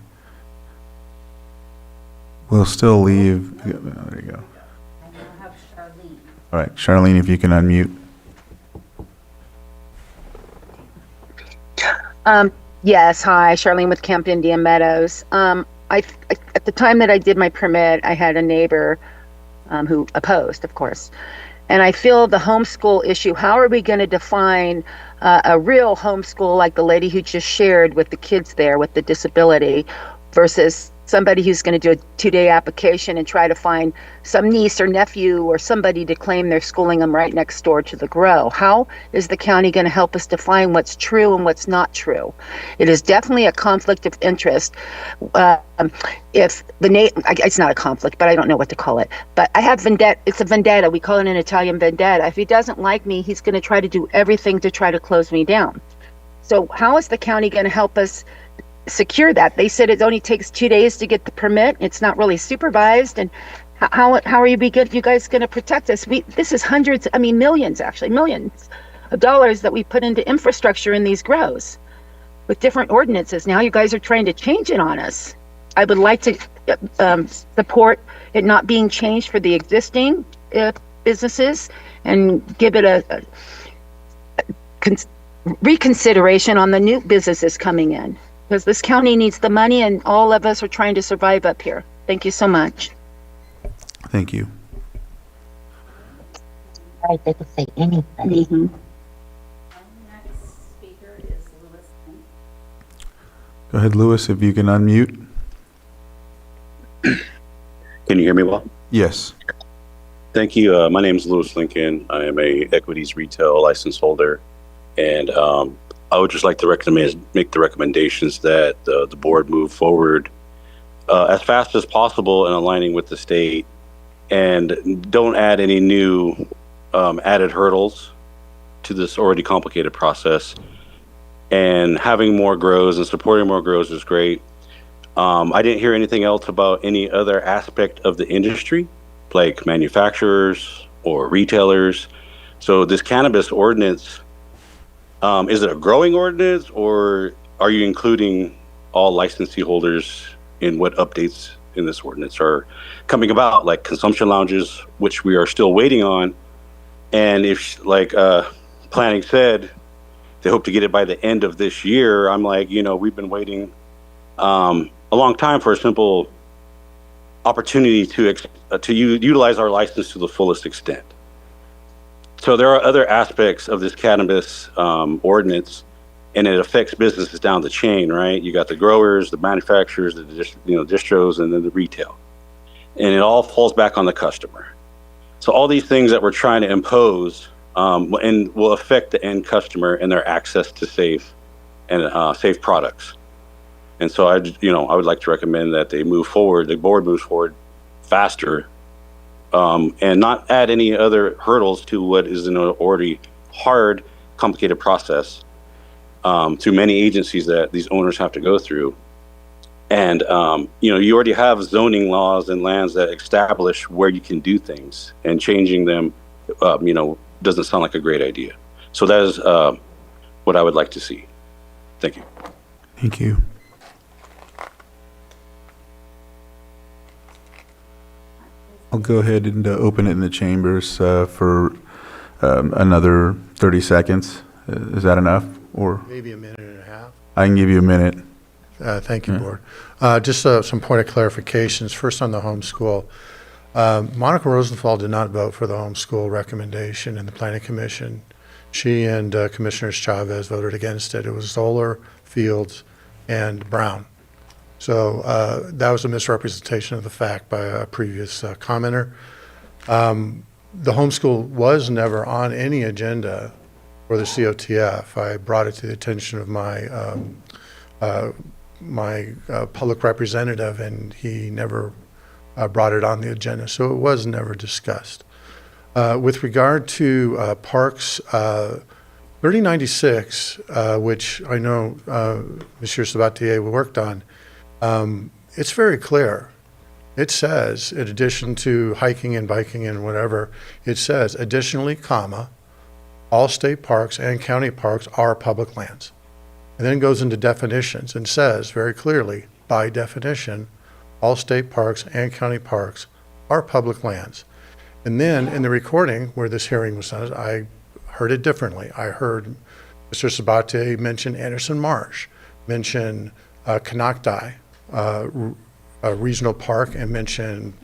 We'll still leave. There you go. All right, Charlene, if you can unmute. Yes, hi, Charlene with Camp Indian Meadows. At the time that I did my permit, I had a neighbor who opposed, of course. And I feel the homeschool issue, how are we going to define a real homeschool like the lady who just shared with the kids there with the disability versus somebody who's going to do a 2-day application and try to find some niece or nephew or somebody to claim they're schooling them right next door to the grow? How is the county going to help us define what's true and what's not true? It is definitely a conflict of interest. If the it's not a conflict, but I don't know what to call it. But I have vendetta. It's a vendetta. We call it an Italian vendetta. If he doesn't like me, he's going to try to do everything to try to close me down. So how is the county going to help us secure that? They said it only takes 2 days to get the permit. It's not really supervised. And how are you guys going to protect us? This is hundreds, I mean, millions of dollars that we put into infrastructure in these grows with different ordinances. Now you guys are trying to change it on us. I would like to support it not being changed for the existing businesses and give it a reconsideration on the new businesses coming in. Because this county needs the money and all of us are trying to survive up here. Thank you so much. Thank you. Right, they could say anything. Go ahead, Lewis, if you can unmute. Can you hear me well? Yes. Thank you. My name is Lewis Lincoln. I am a equities retail license holder, and I would just like to make the recommendations that the board move forward as fast as possible in aligning with the state, and don't add any new added hurdles to this already complicated process. And having more grows and supporting more grows is great. I didn't hear anything else about any other aspect of the industry, like manufacturers or retailers. So this cannabis ordinance, is it a growing ordinance, or are you including all licensee holders in what updates in this ordinance are coming about, like consumption lounges, which we are still waiting on? And if, like planning said, they hope to get it by the end of this year, I'm like, we've been waiting a long time for a simple opportunity to utilize our license to the fullest extent. So there are other aspects of this cannabis ordinance, and it affects businesses down the chain, right? You got the growers, the manufacturers, the distros, and then the retail. And it all falls back on the customer. So all these things that we're trying to impose and will affect the end customer and their access to safe and safe products. And so I would like to recommend that they move forward, the board moves forward faster, and not add any other hurdles to what is an already hard, complicated process through many agencies that these owners have to go through. And, you already have zoning laws and lands that establish where you can do things, and changing them, doesn't sound like a great idea. So that is what I would like to see. Thank you. Thank you. I'll go ahead and open it in the chambers for another 30 seconds. Is that enough? Or maybe a minute and a half. I can give you a minute. Thank you, Board. Just some point of clarifications. First on the homeschool. Monica Rosenthal did not vote for the homeschool recommendation in the Planning Commission. She and Commissioners Chavez voted against it. It was Zoller, Fields, and Brown. So that was a misrepresentation of the fact by a previous commenter. The homeschool was never on any agenda for the COTF. I brought it to the attention of my public representative, and he never brought it on the agenda, so it was never discussed. With regard to parks, 3096, which I know Monsieur Sabatier worked on, it's very clear. It says, in addition to hiking and biking and whatever, it says, additionally, comma, all state parks and county parks are public lands. And then goes into definitions and says very clearly, by definition, all state parks and county parks are public lands. And then in the recording where this hearing was done, I heard it differently. I heard Mr. Sabatier mention Anderson Marsh, mention Canocti, a regional park, and mention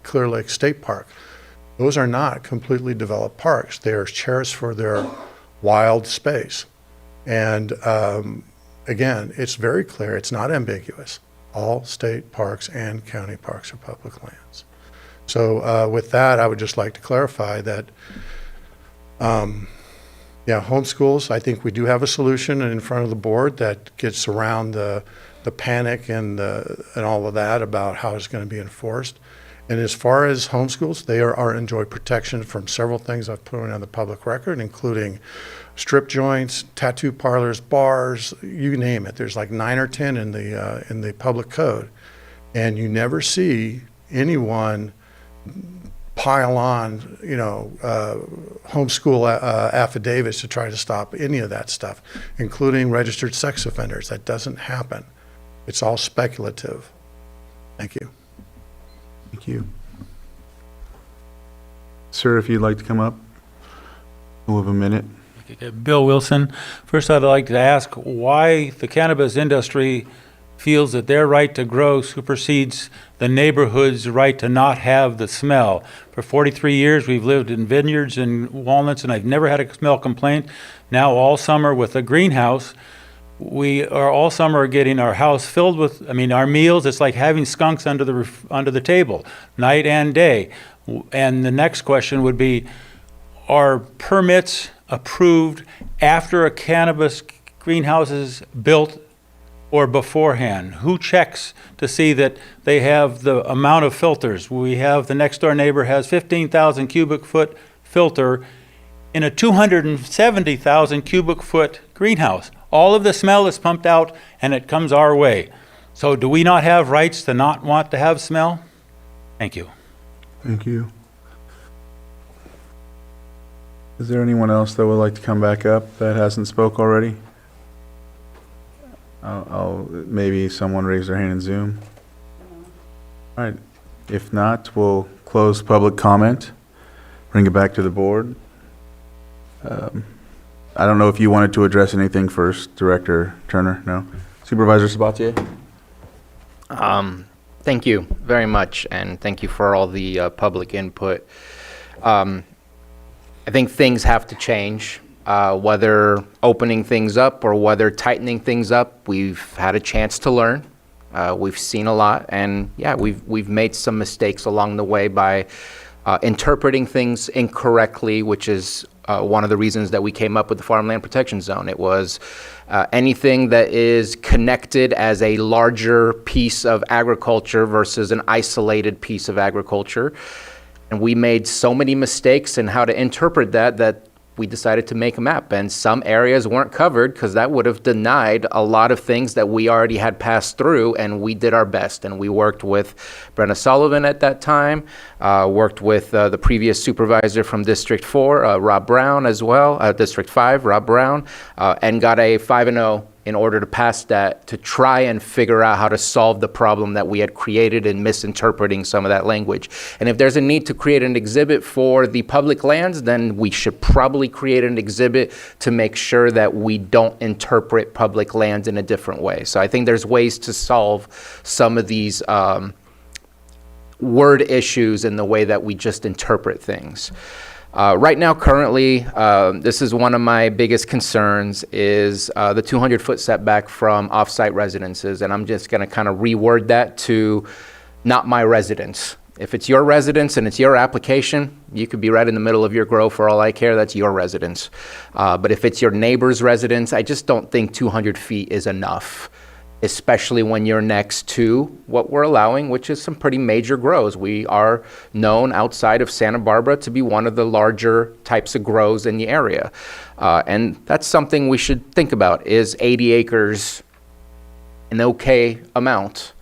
Clear Lake State Park. Those are not completely developed parks. They are cherished for their wild space. And again, it's very clear, it's not ambiguous. All state parks and county parks are public lands. So with that, I would just like to clarify that, homeschools, I think we do have a solution in front of the board that gets around the panic and all of that about how it's going to be enforced. And as far as homeschools, they are enjoy protection from several things I've put on the public record, including strip joints, tattoo parlors, bars, you name it. There's like 9 or 10 in the public code, and you never see anyone pile on, homeschool affidavits to try to stop any of that stuff, including registered sex offenders. That doesn't happen. It's all speculative. Thank you. Thank you. Sir, if you'd like to come up, we'll have a minute. Bill Wilson. First, I'd like to ask why the cannabis industry feels that their right to grow supersedes the neighborhood's right to not have the smell. For 43 years, we've lived in vineyards and walnuts, and I've never had a smell complaint. Now, all summer with a greenhouse, we are all summer getting our house filled with, our meals, it's like having skunks under the table, night and day. And the next question would be, are permits approved after a cannabis greenhouse is built or beforehand? Who checks to see that they have the amount of filters? We have the next door neighbor has 15,000 cubic foot filter in a 270,000 cubic foot greenhouse. All of the smell is pumped out and it comes our way. So do we not have rights to not want to have smell? Thank you. Thank you. Is there anyone else that would like to come back up that hasn't spoke already? Maybe someone raise their hand in Zoom. All right. If not, we'll close public comment, bring it back to the board. I don't know if you wanted to address anything first, Director Turner. No? Supervisor Sabatier? Thank you very much, and thank you for all the public input. I think things have to change, whether opening things up or whether tightening things up. We've had a chance to learn. We've seen a lot, and yeah, we've made some mistakes along the way by interpreting things incorrectly, which is one of the reasons that we came up with the Farmland Protection Zone. It was anything that is connected as a larger piece of agriculture versus an isolated piece of agriculture. And we made so many mistakes in how to interpret that we decided to make a map. And some areas weren't covered because that would have denied a lot of things that we already had passed through, and we did our best. And we worked with Brenna Sullivan at that time, worked with the previous supervisor from District 4, Rob Brown as well, District 5, Rob Brown, and got a 5-0 in order to pass that, to try and figure out how to solve the problem that we had created in misinterpreting some of that language. And if there's a need to create an exhibit for the public lands, then we should probably create an exhibit to make sure that we don't interpret public lands in a different way. So I think there's ways to solve some of these word issues in the way that we just interpret things. Right now, currently, this is one of my biggest concerns is the 200-foot setback from off-site residences, and I'm just going to kind of reword that to not my residence. If it's your residence and it's your application, you could be right in the middle of your grow for all I care. That's your residence. But if it's your neighbor's residence, I just don't think 200 feet is enough, especially when you're next to what we're allowing, which is some pretty major grows. We are known outside of Santa Barbara to be one of the larger types of grows in the area. And that's something we should think about. Is 80 acres an okay amount,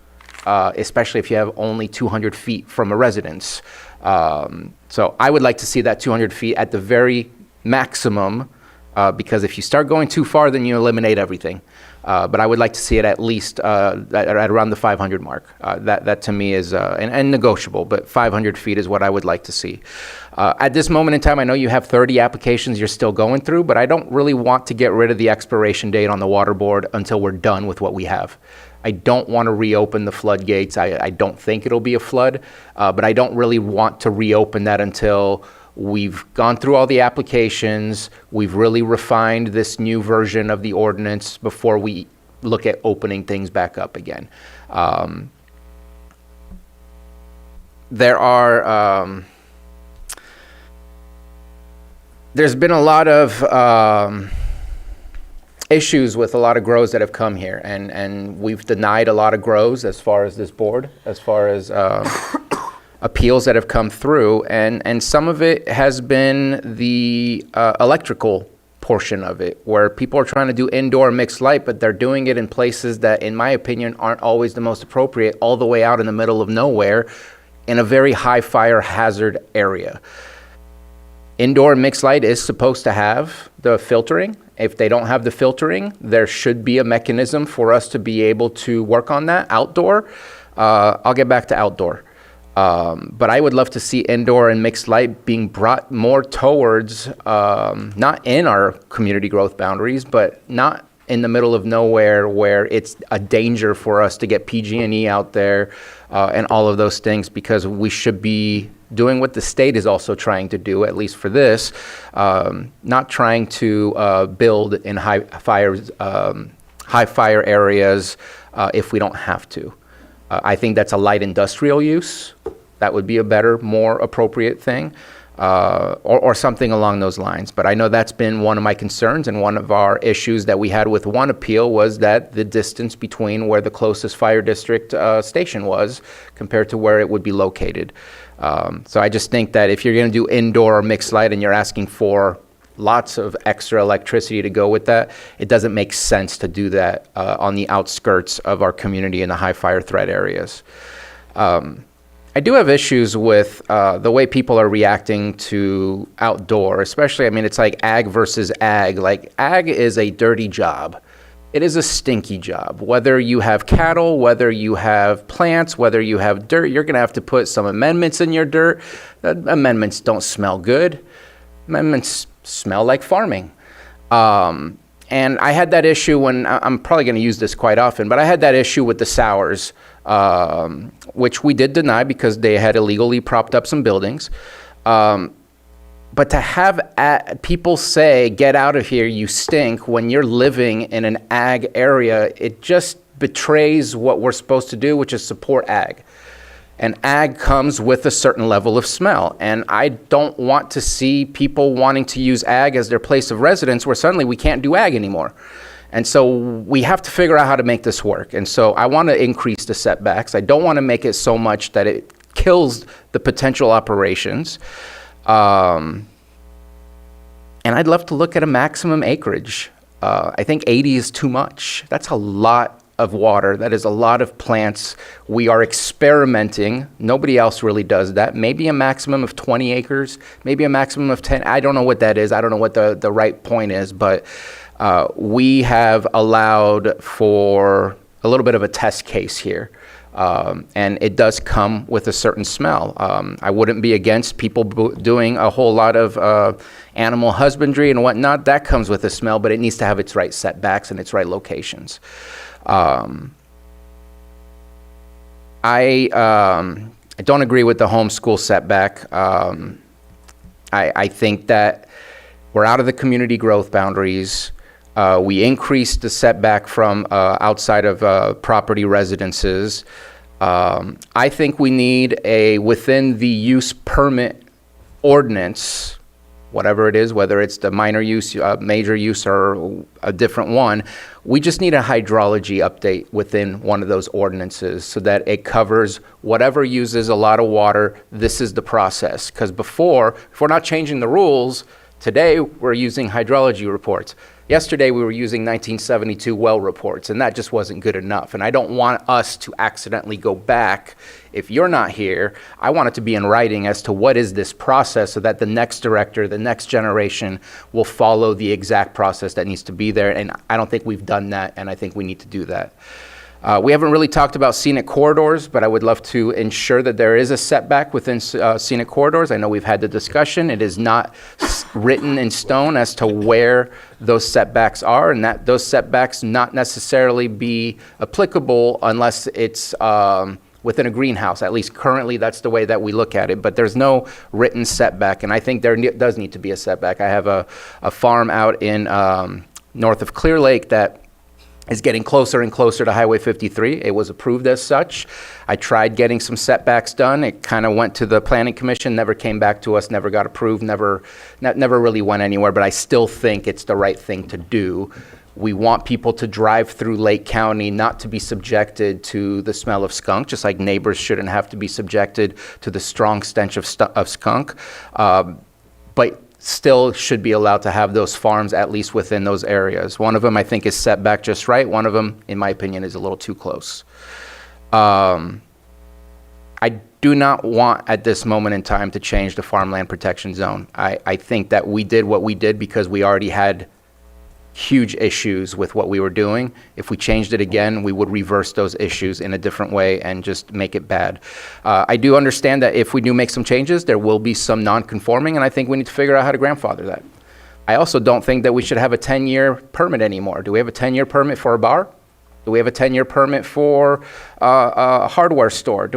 especially if you have only 200 feet from a residence? So I would like to see that 200 feet at the very maximum, because if you start going too far, then you eliminate everything. But I would like to see it at least at around the 500 mark. That to me is, and negotiable, but 500 feet is what I would like to see. At this moment in time, I know you have 30 applications you're still going through, but I don't really want to get rid of the expiration date on the water board until we're done with what we have. I don't want to reopen the floodgates. I don't think it'll be a flood, but I don't really want to reopen that until we've gone through all the applications, we've really refined this new version of the ordinance before we look at opening things back up again. There's been a lot of issues with a lot of grows that have come here, and we've denied a lot of grows as far as this board, as far as appeals that have come through, and some of it has been the electrical portion of it, where people are trying to do indoor mixed light, but they're doing it in places that, in my opinion, aren't always the most appropriate, all the way out in the middle of nowhere in a very high fire hazard area. Indoor mixed light is supposed to have the filtering. If they don't have the filtering, there should be a mechanism for us to be able to work on that. Outdoor, I'll get back to outdoor. But I would love to see indoor and mixed light being brought more towards, not in our community growth boundaries, but not in the middle of nowhere where it's a danger for us to get PG&E out there and all of those things, because we should be doing what the state is also trying to do, at least for this, not trying to build in high fire areas if we don't have to. I think that's a light industrial use. That would be a better, more appropriate thing, or something along those lines. But I know that's been one of my concerns, and one of our issues that we had with one appeal was that the distance between where the closest fire district station was compared to where it would be located. So I just think that if you're going to do indoor or mixed light and you're asking for lots of extra electricity to go with that, it doesn't make sense to do that on the outskirts of our community in the high fire threat areas. I do have issues with the way people are reacting to outdoor, especially, I mean, it's like ag versus ag. Like, ag is a dirty job. It is a stinky job. Whether you have cattle, whether you have plants, whether you have dirt, you're going to have to put some amendments in your dirt. Amendments don't smell good. Amendments smell like farming. And I had that issue when, I'm probably going to use this quite often, but I had that issue with the sours, which we did deny because they had illegally propped up some buildings. But to have people say, get out of here, you stink, when you're living in an ag area, it just betrays what we're supposed to do, which is support ag. And ag comes with a certain level of smell. And I don't want to see people wanting to use ag as their place of residence where suddenly we can't do ag anymore. And so we have to figure out how to make this work. And so I want to increase the setbacks. I don't want to make it so much that it kills the potential operations. And I'd love to look at a maximum acreage. I think 80 is too much. That's a lot of water. That is a lot of plants. We are experimenting. Nobody else really does that. Maybe a maximum of 20 acres, maybe a maximum of 10. I don't know what that is. I don't know what the right point is, but we have allowed for a little bit of a test case here. And it does come with a certain smell. I wouldn't be against people doing a whole lot of animal husbandry and whatnot. That comes with a smell, but it needs to have its right setbacks and its right locations. I don't agree with the homeschool setback. I think that we're out of the community growth boundaries. We increased the setback from outside of property residences. I think we need a within the use permit ordinance, whatever it is, whether it's the minor use, major use, or a different one. We just need a hydrology update within one of those ordinances so that it covers whatever uses a lot of water. This is the process. Because before, if we're not changing the rules, today we're using hydrology reports. Yesterday, we were using 1972 well reports, and that just wasn't good enough. And I don't want us to accidentally go back. If you're not here, I want it to be in writing as to what is this process so that the next director, the next generation will follow the exact process that needs to be there. And I don't think we've done that, and I think we need to do that. We haven't really talked about scenic corridors, but I would love to ensure that there is a setback within scenic corridors. I know we've had the discussion. It is not written in stone as to where those setbacks are, and that those setbacks not necessarily be applicable unless it's within a greenhouse. At least currently, that's the way that we look at it. But there's no written setback, and I think there does need to be a setback. I have a farm out in north of Clear Lake that is getting closer and closer to Highway 53. It was approved as such. I tried getting some setbacks done. It kind of went to the Planning Commission, never came back to us, never got approved, never really went anywhere, but I still think it's the right thing to do. We want people to drive through Lake County, not to be subjected to the smell of skunk, just like neighbors shouldn't have to be subjected to the strong stench of skunk. But still should be allowed to have those farms at least within those areas. One of them I think is set back just right. One of them, in my opinion, is a little too close. I do not want at this moment in time to change the farmland protection zone. I think that we did what we did because we already had huge issues with what we were doing. If we changed it again, we would reverse those issues in a different way and just make it bad. I do understand that if we do make some changes, there will be some non-conforming, and I think we need to figure out how to grandfather that. I also don't think that we should have a 10-year permit anymore. Do we have a 10-year permit for a bar? Do we have a 10-year permit for a hardware store?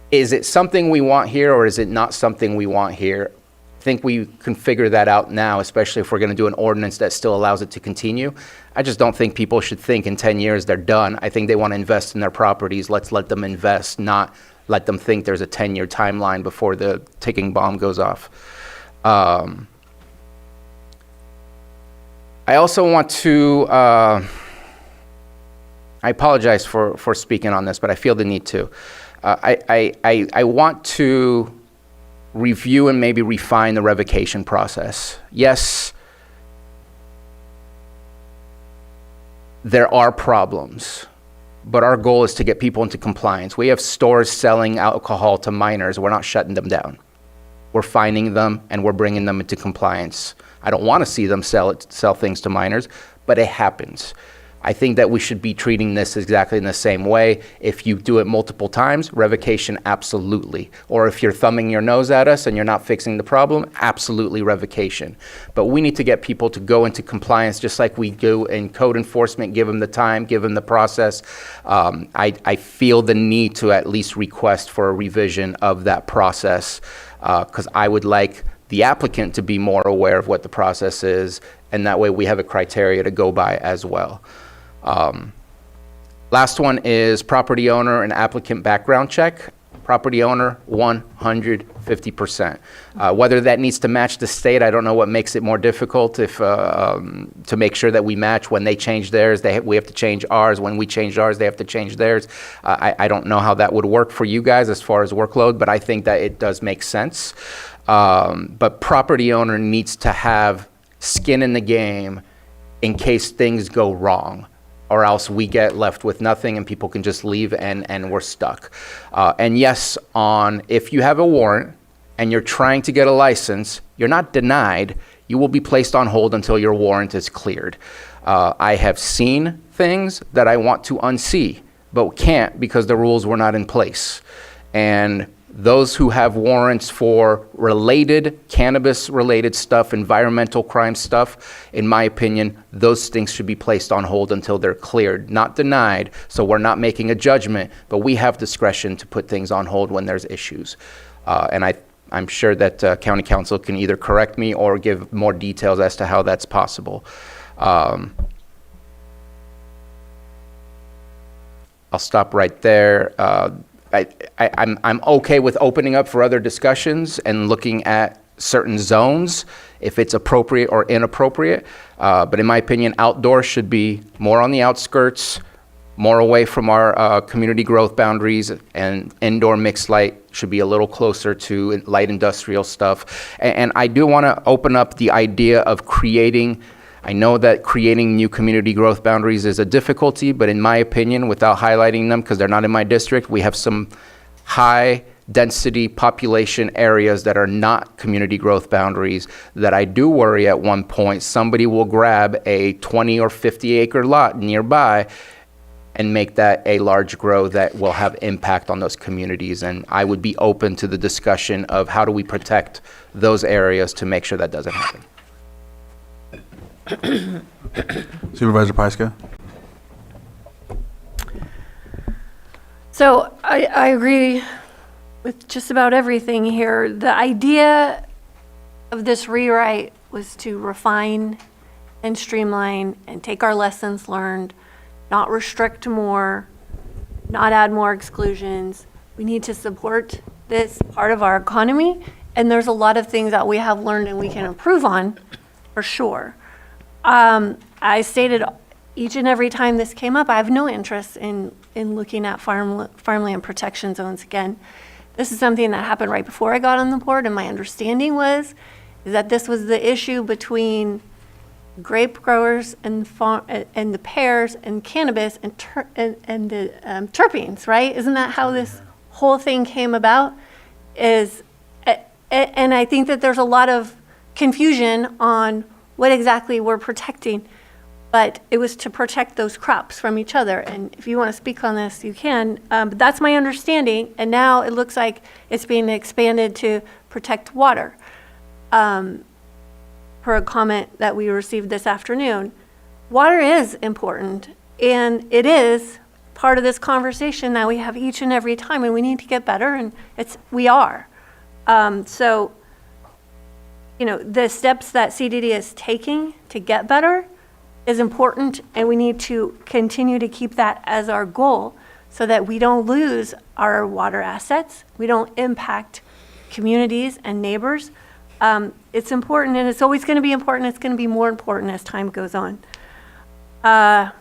Is it something we want here, or is it not something we want here? I think we can figure that out now, especially if we're going to do an ordinance that still allows it to continue. I just don't think people should think in 10 years they're done. I think they want to invest in their properties. Let's let them invest, not let them think there's a 10-year timeline before the ticking bomb goes off. I also want to, I apologize for speaking on this, but I feel the need to. I want to review and maybe refine the revocation process. Yes, there are problems, but our goal is to get people into compliance. We have stores selling alcohol to minors. We're not shutting them down. We're finding them and we're bringing them into compliance. I don't want to see them sell things to minors, but it happens. I think that we should be treating this exactly in the same way. If you do it multiple times, revocation, absolutely. Or if you're thumbing your nose at us and you're not fixing the problem, absolutely revocation. But we need to get people to go into compliance just like we do in code enforcement, give them the time, give them the process. I feel the need to at least request for a revision of that process because I would like the applicant to be more aware of what the process is, and that way we have a criteria to go by as well. Last one is property owner and applicant background check. Property owner, 150%. Whether that needs to match the state, I don't know what makes it more difficult if, to make sure that we match. When they change theirs, we have to change ours. When we change ours, they have to change theirs. I don't know how that would work for you guys as far as workload, but I think that it does make sense. But property owner needs to have skin in the game in case things go wrong, or else we get left with nothing and people can just leave and we're stuck. And yes, if you have a warrant and you're trying to get a license, you're not denied. You will be placed on hold until your warrant is cleared. I have seen things that I want to unsee, but can't because the rules were not in place. And those who have warrants for cannabis-related stuff, environmental crime stuff, in my opinion, those things should be placed on hold until they're cleared, not denied. So we're not making a judgment, but we have discretion to put things on hold when there's issues. And I'm sure that county council can either correct me or give more details as to how that's possible. I'll stop right there. I'm okay with opening up for other discussions and looking at certain zones if it's appropriate or inappropriate. But in my opinion, outdoor should be more on the outskirts, more away from our community growth boundaries, and indoor mixed light should be a little closer to light industrial stuff. And I do want to open up the idea of creating. I know that creating new community growth boundaries is a difficulty, but in my opinion, without highlighting them, because they're not in my district, we have some high density population areas that are not community growth boundaries that I do worry at one point somebody will grab a 20 or 50 acre lot nearby and make that a large grow that will have impact on those communities. And I would be open to the discussion of how do we protect those areas to make sure that doesn't happen. Supervisor Pyska? So I agree with just about everything here. The idea of this rewrite was to refine and streamline and take our lessons learned, not restrict more, not add more exclusions. We need to support this part of our economy, and there's a lot of things that we have learned and we can improve on, for sure. I stated each and every time this came up, I have no interest in looking at farmland protection zones again. This is something that happened right before I got on the board, and my understanding is that this was the issue between grape growers and the pears and cannabis and the terpenes, right? Isn't that how this whole thing came about? And I think that there's a lot of confusion on what exactly we're protecting, but it was to protect those crops from each other. And if you want to speak on this, you can. But that's my understanding, and now it looks like it's being expanded to protect water. Per a comment that we received this afternoon, water is important, and it is part of this conversation that we have each and every time, and we need to get better, and we are. So, you know, the steps that CDD is taking to get better is important, and we need to continue to keep that as our goal so that we don't lose our water assets, we don't impact communities and neighbors. It's important, and it's always going to be important. It's going to be more important as time goes on. I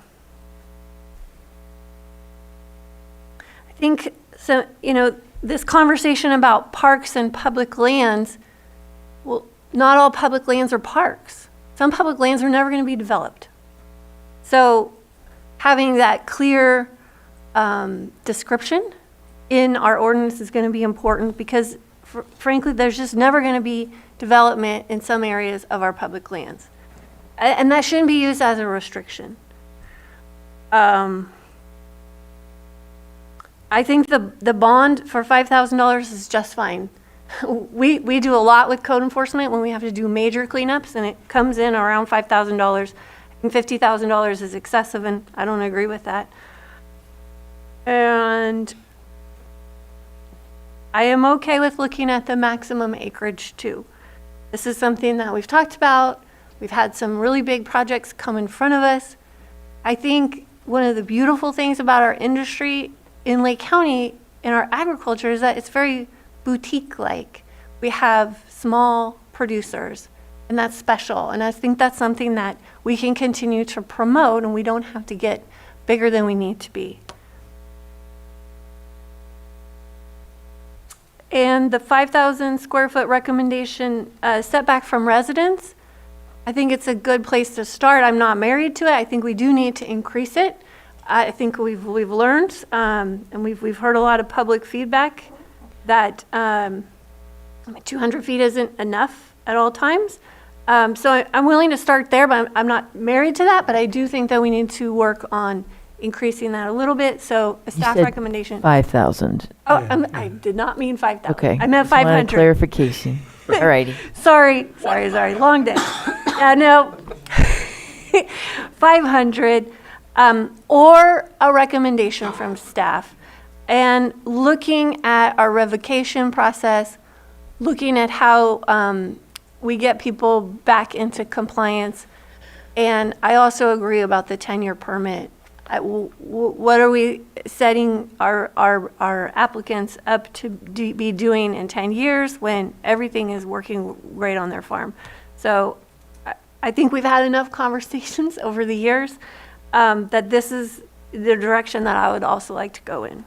think, so, you know, this conversation about parks and public lands, well, not all public lands are parks. Some public lands are never going to be developed. So having that clear description in our ordinance is going to be important because, frankly, there's just never going to be development in some areas of our public lands. And that shouldn't be used as a restriction. I think the bond for $5,000 is just fine. We do a lot with code enforcement when we have to do major cleanups, and it comes in around $5,000. I think $50,000 is excessive, and I don't agree with that. And I am okay with looking at the maximum acreage too. This is something that we've talked about. We've had some really big projects come in front of us. I think one of the beautiful things about our industry in Lake County, in our agriculture, is that it's very boutique-like. We have small producers, and that's special. And I think that's something that we can continue to promote, and we don't have to get bigger than we need to be. And the 5,000 square foot recommendation setback from residents, I think it's a good place to start. I'm not married to it. I think we do need to increase it. I think we've learned, and we've heard a lot of public feedback that 200 feet isn't enough at all times. So I'm willing to start there, but I'm not married to that. But I do think that we need to work on increasing that a little bit. So a staff recommendation. 5,000. Oh, I did not mean 5,000. Okay. I meant Just wanted 500. clarification. All righty. Sorry. Long day. No. 500, or a recommendation from staff. And looking at our revocation process, looking at how we get people back into compliance. And I also agree about the 10-year permit. What are we setting our applicants up to be doing in 10 years when everything is working great on their farm? So I think we've had enough conversations over the years that this is the direction that I would also like to go in.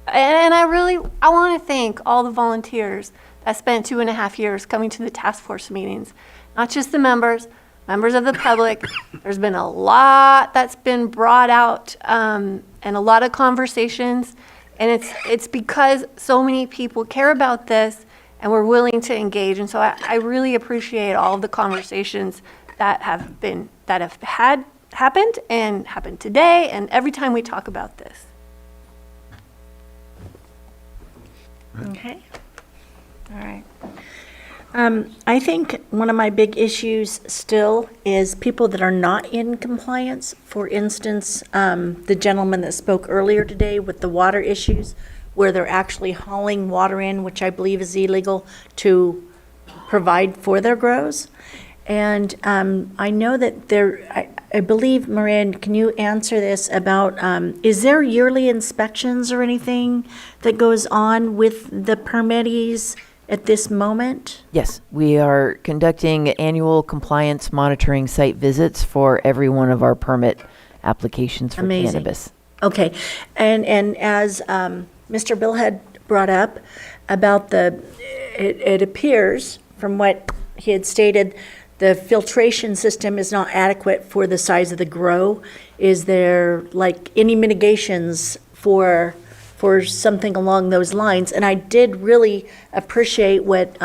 And I want to thank all the volunteers that spent 2.5 years coming to the task force meetings, not just the members of the public. There's been a lot that's been brought out and a lot of conversations. And it's because so many people care about this and we're willing to engage. And so I really appreciate all of the conversations that have happened and happened today and every time we talk about this. Okay. All right. I think one of my big issues still is people that are not in compliance. For instance, the gentleman that spoke earlier today with the water issues, where they're actually hauling water in, which I believe is illegal, to provide for their grows. And I know that I believe, Maria, can you answer this about, is there yearly inspections or anything that goes on with the permittees at this moment? Yes, we are conducting annual compliance monitoring site visits for every one of our permit applications for Amazing. cannabis. Okay, and as Mr. Bill had brought up about it appears from what he had stated, the filtration system is not adequate for the size of the grow. Is there like any mitigations for something along those lines? And I did really appreciate what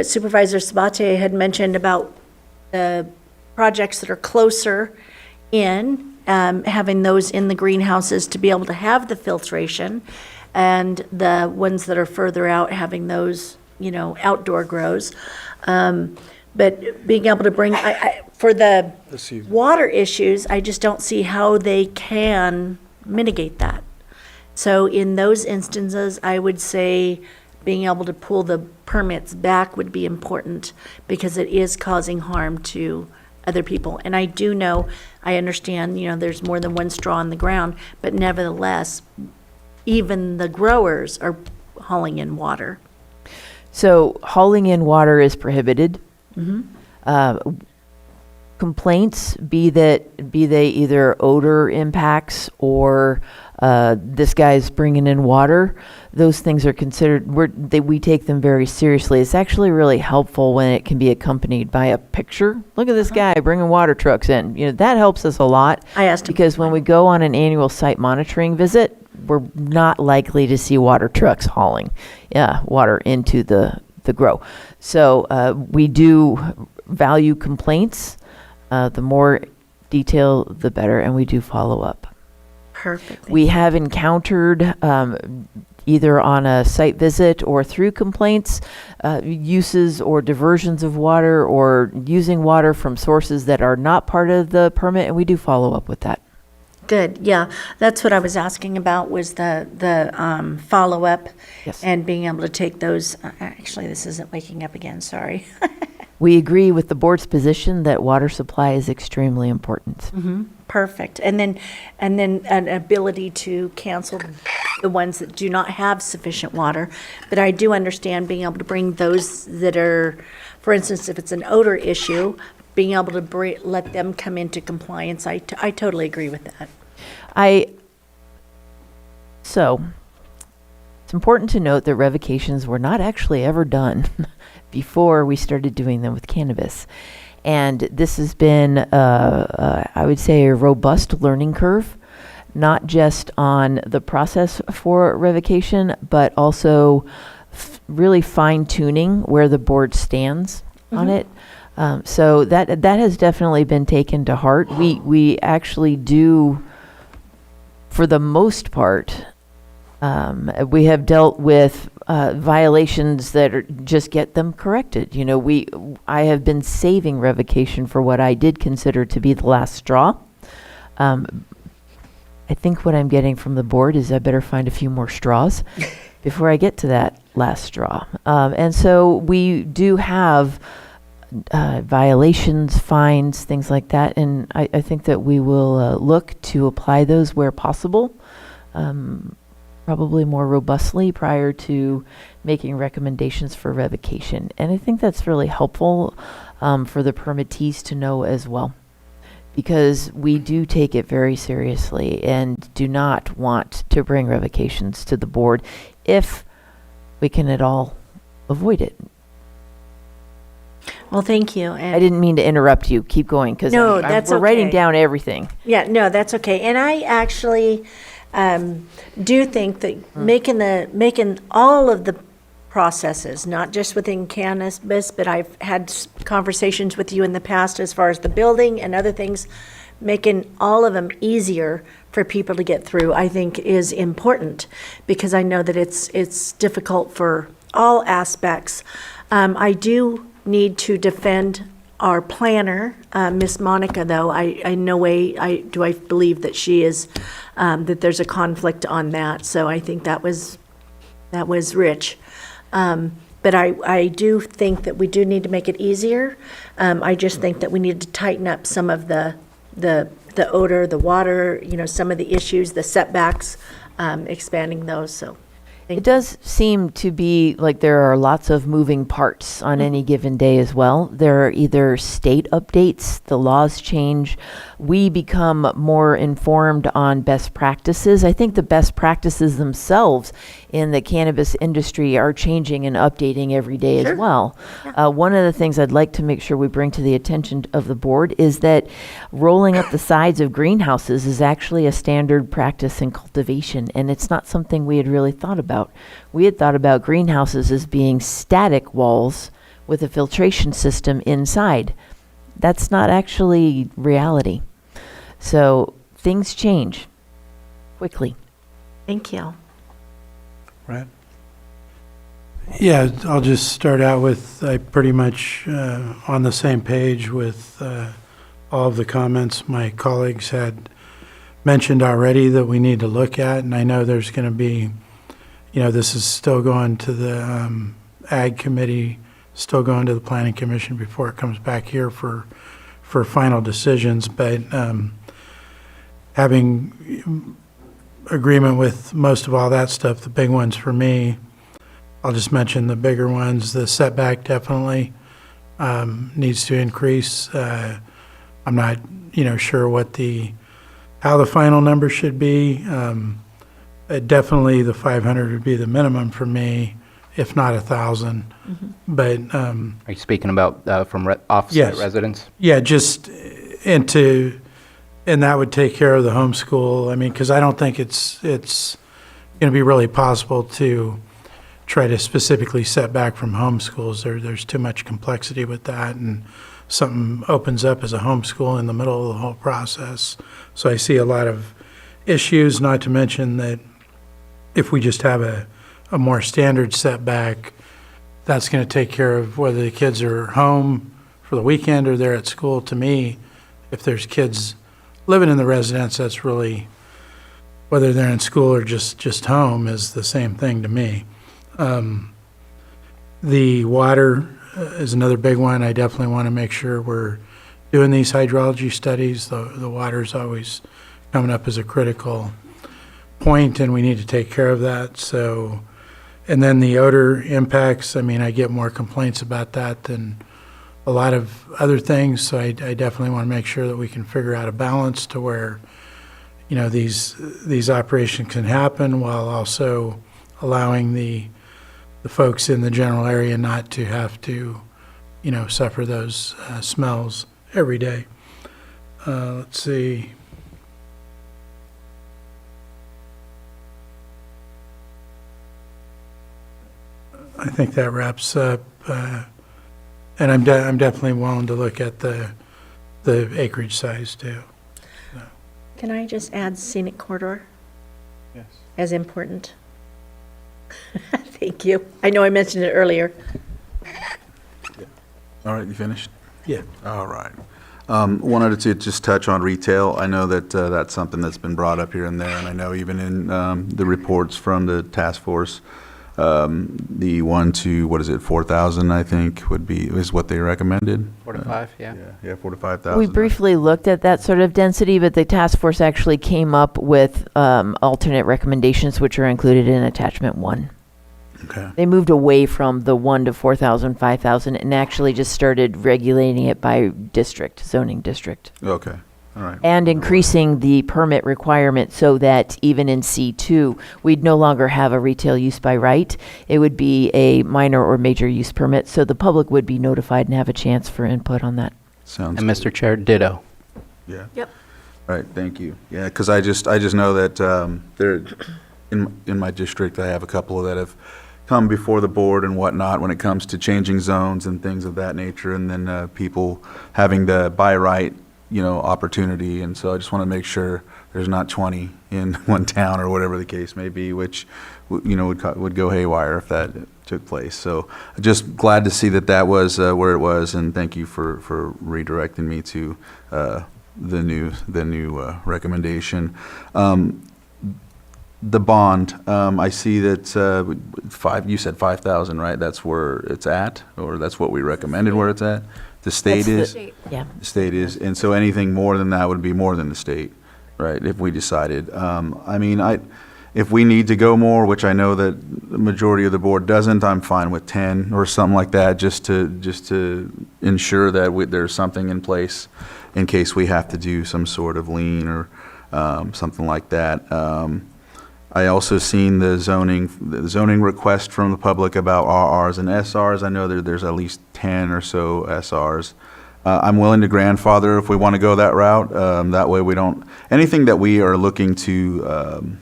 Supervisor Sabatier had mentioned about the projects that are closer in, having those in the greenhouses to be able to have the filtration, and the ones that are further out having those, outdoor grows. But being able to bring, for the water issues, I just don't see how they can mitigate that. So in those instances, I would say being able to pull the permits back would be important because it is causing harm to other people. And I do know, I understand, there's more than one straw in the ground, but nevertheless, even the growers are hauling in water. So hauling in water is prohibited. Complaints, be they either odor impacts or this guy's bringing in water, those things are considered, we take them very seriously. It's actually really helpful when it can be accompanied by a picture. Look at this guy bringing water trucks in. That helps us a lot. I asked him. Because when we go on an annual site monitoring visit, we're not likely to see water trucks hauling water into the grow. So we do value complaints. The more detail, the better, and we do follow up. Perfect. We have encountered, either on a site visit or through complaints, uses or diversions of water or using water from sources that are not part of the permit, and we do follow up with that. Good, yeah. That's what I was asking about, was the follow-up. Yes. And being able to take those, actually, this isn't waking up again, sorry. We agree with the board's position that water supply is extremely important. perfect. And then an ability to cancel the ones that do not have sufficient water. But I do understand being able to bring those that are, for instance, if it's an odor issue, being able to let them come into compliance. I totally agree with that. So, it's important to note that revocations were not actually ever done before we started doing them with cannabis. And this has been, I would say, a robust learning curve, not just on the process for revocation, but also really fine-tuning where the board stands on it. So that has definitely been taken to heart. We actually do, for the most part, we have dealt with violations that just get them corrected. You know, I have been saving revocation for what I did consider to be the last straw. I think what I'm getting from the board is I better find a few more straws before I get to that last straw. And so we do have violations, fines, things like that. And I think that we will look to apply those where possible. Probably more robustly prior to making recommendations for revocation. And I think that's really helpful for the permittees to know as well, because we do take it very seriously and do not want to bring revocations to the board if we can at all avoid it. Well, thank you. And I didn't mean to interrupt you. Keep going, because No, that's we're writing okay. down everything. Yeah, no, that's okay. And I actually do think that making all of the processes, not just within cannabis, but I've had conversations with you in the past as far as the building and other things, making all of them easier for people to get through, I think is important, because I know that it's difficult for all aspects. I do need to defend our planner, Miss Monica, though. I no way I believe that she is, that there's a conflict on that. So I think that was rich. But I do think that we do need to make it easier. I just think that we need to tighten up some of the odor, the water, some of the issues, the setbacks, expanding those. So it does seem to be like there are lots of moving parts on any given day as well. There are either state updates, the laws change, we become more informed on best practices. I think the best practices themselves in the cannabis industry are changing and updating every day as well. One of the things I'd like to make sure we bring to the attention of the board is that rolling up the sides of greenhouses is actually a standard practice in cultivation, and it's not something we had really thought about. We had thought about greenhouses as being static walls with a filtration system inside. That's not actually reality. So things change quickly. Thank you. Right. Yeah, I'll just start out with, I pretty much on the same page with all of the comments my colleagues had mentioned already that we need to look at. And I know there's going to be, this is still going to the Ag Committee, still going to the Planning Commission before it comes back here for final decisions. But having agreement with most of all that stuff, the big ones for me, I'll just mention the bigger ones. The setback definitely needs to increase. I'm not, sure how the final number should be. Definitely the 500 would be the minimum for me, if not 1,000. But Are you speaking about from off-site residents? Yeah, just and that would take care of the homeschool. I mean, because I don't think it's going to be really possible to try to specifically set back from homeschools. There's too much complexity with that, and something opens up as a homeschool in the middle of the whole process. So I see a lot of issues, not to mention that if we just have a more standard setback, that's going to take care of whether the kids are home for the weekend or they're at school. To me, if there's kids living in the residence, that's really, whether they're in school or just home, is the same thing to me. The water is another big one. I definitely want to make sure we're doing these hydrology studies. The water's always coming up as a critical point, and we need to take care of that. So, and then the odor impacts, I mean, I get more complaints about that than a lot of other things. So I definitely want to make sure that we can figure out a balance to where, you know, these operations can happen while also allowing the folks in the general area not to have to, you know, suffer those smells every day. Let's see. I think that wraps up, and I'm definitely willing to look at the acreage size too. Can I just add scenic corridor Yes. as important? Thank you. I know I mentioned it earlier. All right, you finished? Yeah. All right. Wanted to just touch on retail. I know that that's something that's been brought up here and there, and I know even in the reports from the task force, the 1 to, what is it, 4,000, I think, is what they recommended. 4 to 5, yeah. Yeah, 4 to 5,000. We briefly looked at that sort of density, but the task force actually came up with alternate recommendations, which are included in attachment 1. Okay. They moved away from the 1 to 4,000, 5,000, and actually just started regulating it by district, zoning district. Okay, all right. And increasing the permit requirement so that even in C2, we'd no longer have a retail use by right. It would be a minor or major use permit, so the public would be notified and have a chance for input on that. Sounds And Mr. Chair, ditto. Yeah. Yep. All right, thank you. Yeah, because I just know that there, in my district, I have a couple that have come before the board and whatnot when it comes to changing zones and things of that nature, and then people having the by right, you know, opportunity. And so I just want to make sure there's not 20 in one town or whatever the case may be, which, you know, would go haywire if that took place. So just glad to see that that was where it was, and thank you for redirecting me to the new recommendation. The bond, I see that you said 5,000, right? That's where it's at, or that's what we recommended where it's at? The state That's is? Yeah. The state is, and so anything more than that would be more than the state, right, if we decided. I mean, if we need to go more, which I know that the majority of the board doesn't, I'm fine with 10 or something like that, just to ensure that there's something in place in case we have to do some sort of lien or something like that. I also seen the zoning request from the public about RRs and SRs. I know there's at least 10 or so SRs. I'm willing to grandfather if we want to go that route. That way we don't, anything that we are looking to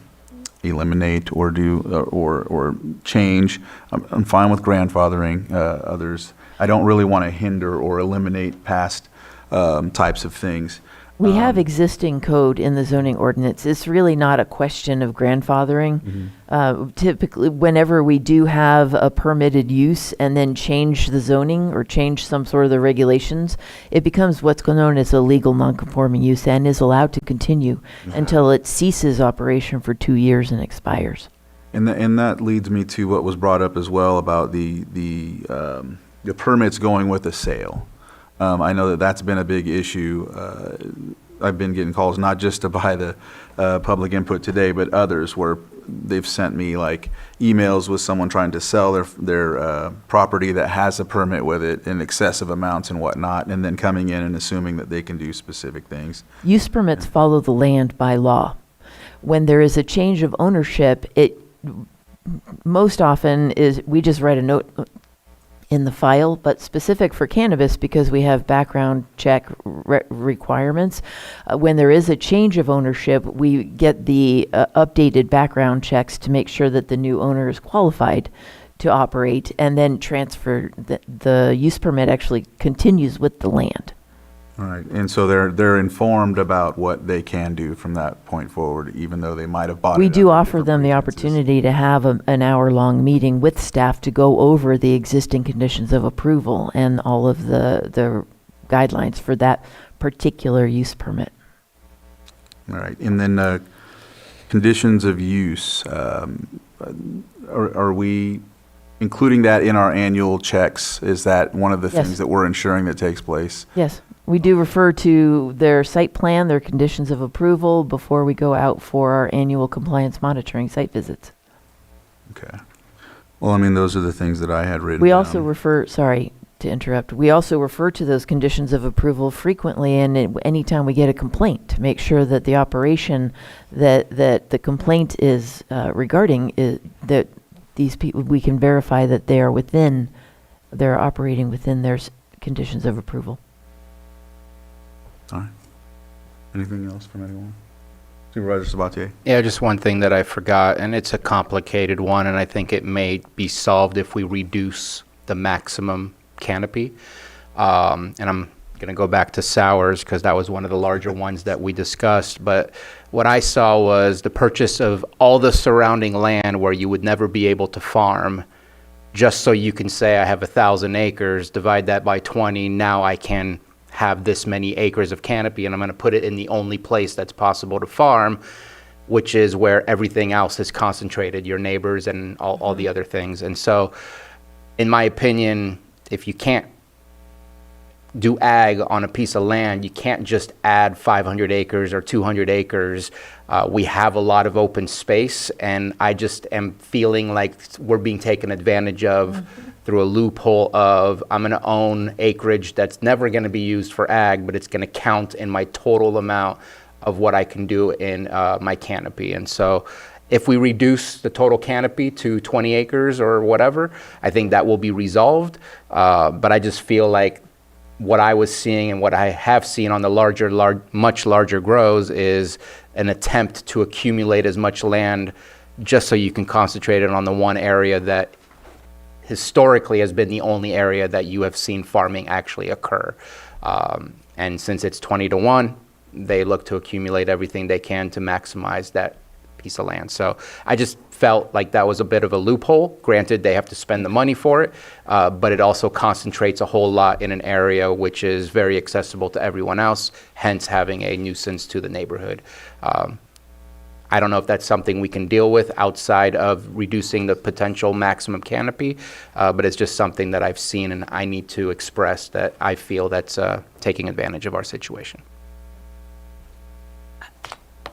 eliminate or do or change, I'm fine with grandfathering others. I don't really want to hinder or eliminate past types of things. We have existing code in the zoning ordinance. It's really not a question of grandfathering. Typically, whenever we do have a permitted use and then change the zoning or change some sort of the regulations, it becomes what's known as a legal nonconforming use and is allowed to continue until it ceases operation for 2 years and expires. And that leads me to what was brought up as well about the permits going with a sale. I know that that's been a big issue. I've been getting calls not just to buy the public input today, but others where they've sent me like emails with someone trying to sell their property that has a permit with it in excessive amounts and whatnot, and then coming in and assuming that they can do specific things. Use permits follow the land by law. When there is a change of ownership, it most often is, we just write a note in the file, but specific for cannabis because we have background check requirements. When there is a change of ownership, we get the updated background checks to make sure that the new owner is qualified to operate, and then transfer the use permit actually continues with the land. All right, and so they're informed about what they can do from that point forward, even though they might have bought it. We do under offer them the opportunity to have an hour-long meeting with staff to go over the existing conditions of approval and all of the guidelines for that particular use permit. All right, and then conditions of use, are we including that in our annual checks? Is that one of the Yes. things that we're ensuring that takes place? Yes. We do refer to their site plan, their conditions of approval before we go out for our annual compliance monitoring site visits. Okay. Well, I mean, those are the things that I had written We also down. refer, sorry to interrupt, we also refer to those conditions of approval frequently and anytime we get a complaint to make sure that the operation that the complaint is regarding is that these people, we can verify that they're operating within their conditions of approval. All right. Anything else from anyone? Supervisor Sabatier? Yeah, just one thing that I forgot, and it's a complicated one, and I think it may be solved if we reduce the maximum canopy. And I'm going to go back to sours because that was one of the larger ones that we discussed. But what I saw was the purchase of all the surrounding land where you would never be able to farm, just so you can say, I have 1,000 acres, divide that by 20, now I can have this many acres of canopy, and I'm going to put it in the only place that's possible to farm, which is where everything else is concentrated, your neighbors and all the other things. And so, in my opinion, if you can't do ag on a piece of land, you can't just add 500 acres or 200 acres. We have a lot of open space, and I just am feeling like we're being taken advantage of through a loophole of I'm going to own acreage that's never going to be used for ag, but it's going to count in my total amount of what I can do in my canopy. And so if we reduce the total canopy to 20 acres or whatever, I think that will be resolved. But I just feel like what I was seeing and what I have seen on the much larger grows is an attempt to accumulate as much land just so you can concentrate it on the one area that historically has been the only area that you have seen farming actually occur. And since it's 20-1, they look to accumulate everything they can to maximize that piece of land. So I just felt like that was a bit of a loophole. Granted, they have to spend the money for it, but it also concentrates a whole lot in an area which is very accessible to everyone else, hence having a nuisance to the neighborhood. I don't know if that's something we can deal with outside of reducing the potential maximum canopy, but it's just something that I've seen and I need to express that I feel that's taking advantage of our situation.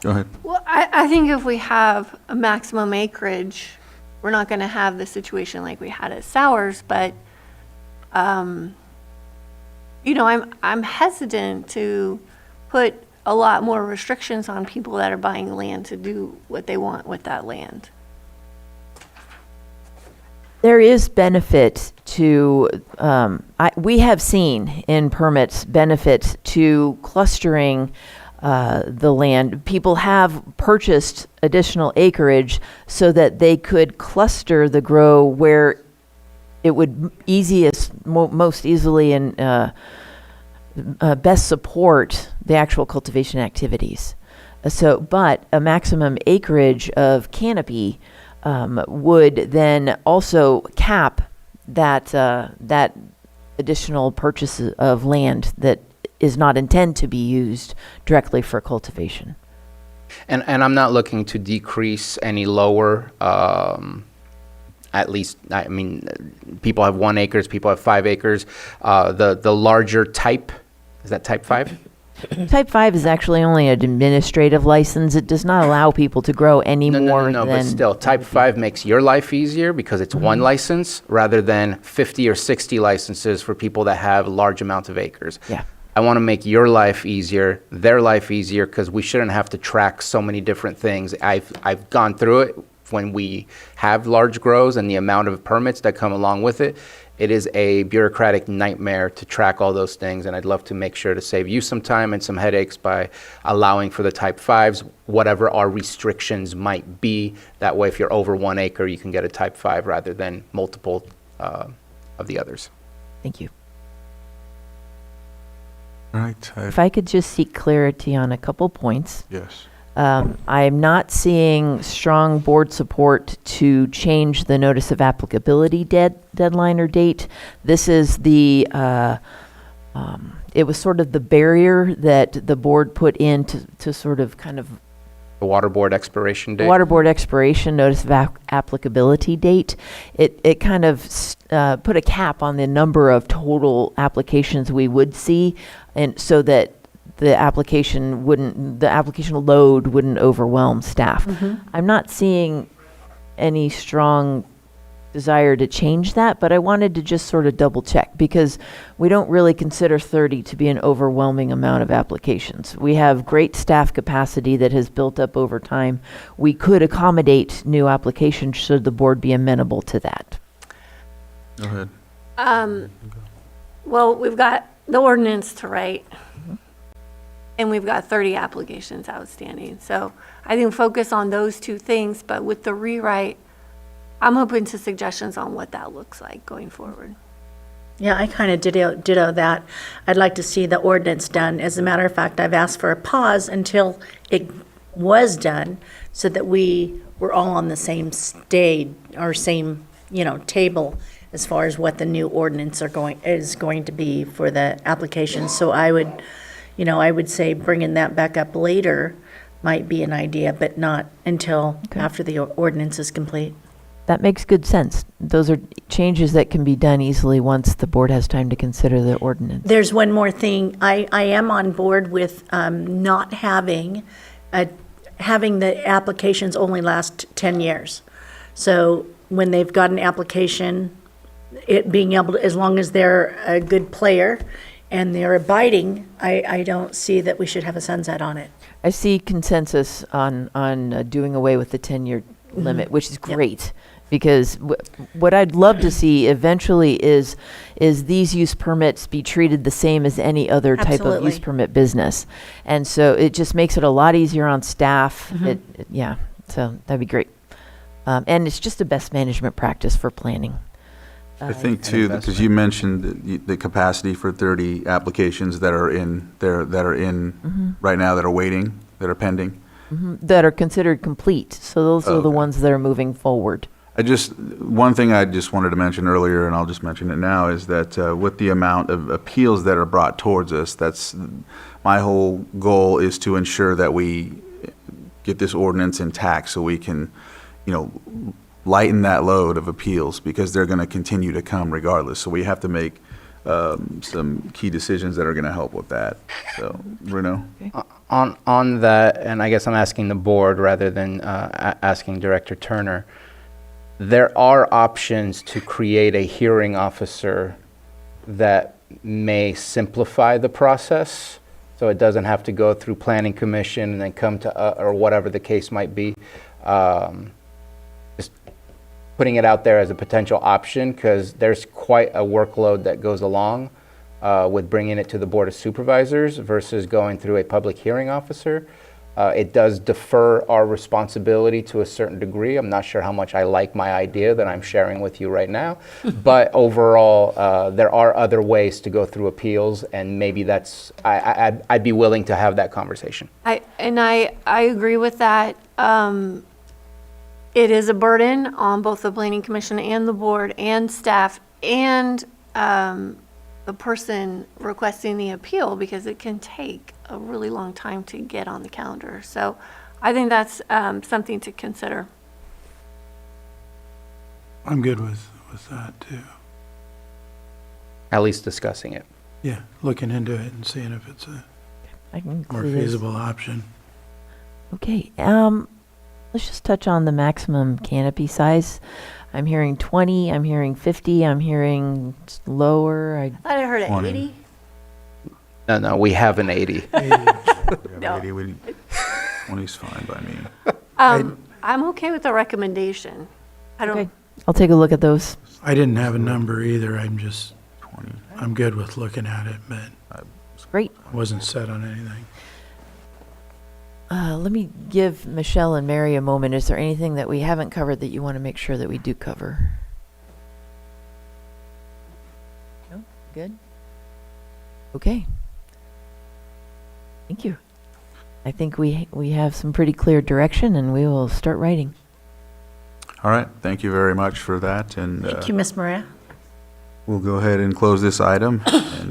Go ahead. Well, I think if we have a maximum acreage, we're not going to have the situation like we had at Sours, but, I'm hesitant to put a lot more restrictions on people that are buying land to do what they want with that land. There is benefit to, we have seen in permits benefits to clustering the land. People have purchased additional acreage so that they could cluster the grow where it would most easily and best support the actual cultivation activities. But a maximum acreage of canopy would then also cap that additional purchase of land that is not intended to be used directly for cultivation. And I'm not looking to decrease any lower. At least, I mean, people have 1 acre, people have 5 acres. The larger type, is that type 5? Type 5 is actually only an administrative license. It does not allow people to grow any more No, than... but still, type 5 makes your life easier because it's one license rather than 50 or 60 licenses for people that have large amounts of acres. Yeah. I want to make your life easier, their life easier, because we shouldn't have to track so many different things. I've gone through it when we have large grows and the amount of permits that come along with it. It is a bureaucratic nightmare to track all those things, and I'd love to make sure to save you some time and some headaches by allowing for the type 5s, whatever our restrictions might be. That way, if you're over 1 acre, you can get a type 5 rather than multiple of the others. Thank you. All right. If I could just seek clarity on a couple points. Yes. I'm not seeing strong board support to change the notice of applicability deadline or date. This is it was sort of the barrier that the board put in to sort of kind of The water board expiration date? Water board expiration notice of applicability date, it kind of put a cap on the number of total applications we would see, and so that the application load wouldn't overwhelm staff. I'm not seeing any strong desire to change that, but I wanted to just sort of double check, because we don't really consider 30 to be an overwhelming amount of applications. We have great staff capacity that has built up over time. We could accommodate new applications should the board be amenable to that. Go ahead. Well, we've got the ordinance to write, and we've got 30 applications outstanding. So I think focus on those two things, but with the rewrite, I'm open to suggestions on what that looks like going forward. Yeah, I kind of ditto that. I'd like to see the ordinance done. As a matter of fact, I've asked for a pause until it was done, so that we were all on the same stage, or same, table, as far as what the new ordinance is going to be for the application. So I would say bringing that back up later might be an idea, but not until after the ordinance is complete. That makes good sense. Those are changes that can be done easily once the board has time to consider the ordinance. There's one more thing. I am on board with not having the applications only last 10 years. So when they've got an application, it being able to, as long as they're a good player and they're abiding, I don't see that we should have a sunset on it. I see consensus on doing away with the 10-year limit, which is great. Because what I'd love to see eventually is these use permits be treated the same as any other type of use permit business. And so it just makes it a lot easier on staff. So that'd be great. And it's just a best management practice for planning. I think too, because you mentioned the capacity for 30 applications that are in there, right now, that are waiting, that are pending. That are considered complete. So those are the ones that are moving forward. One thing I just wanted to mention earlier, and I'll just mention it now, is that with the amount of appeals that are brought towards us, that's my whole goal, is to ensure that we get this ordinance intact so we can, lighten that load of appeals, because they're going to continue to come regardless. So we have to make some key decisions that are going to help with that. So, Bruno? On that, and I guess I'm asking the board rather than asking Director Turner, there are options to create a hearing officer that may simplify the process, so it doesn't have to go through Planning Commission and then come to, or whatever the case might be. Just putting it out there as a potential option, because there's quite a workload that goes along with bringing it to the Board of Supervisors versus going through a public hearing officer. It does defer our responsibility to a certain degree. I'm not sure how much I like my idea that I'm sharing with you right now, but overall, there are other ways to go through appeals, and maybe that's, I'd be willing to have that conversation. I agree with that. It is a burden on both the Planning Commission and the board and staff and the person requesting the appeal, because it can take a really long time to get on the calendar. So I think that's something to consider. I'm good with that too. At least discussing it. Yeah, looking into it and seeing if it's a more include feasible option. Okay, let's just touch on the maximum canopy size. I'm hearing 20, I'm hearing 50, I'm hearing lower. I thought I heard 20. 80. No, we have an 80. No. 20 is fine by me. I'm okay with the recommendation. I don't. Okay. I'll take a look at those. I didn't have a number either. I'm good with looking at it, but Great. I wasn't set on anything. Let me give Michelle and Mary a moment. Is there anything that we haven't covered that you want to make sure that we do cover? No? Good? Okay. Thank you. I think we have some pretty clear direction, and we will start writing. All right, thank you very much for that. And Thank you, Ms. Maria. we'll go ahead and close this item. And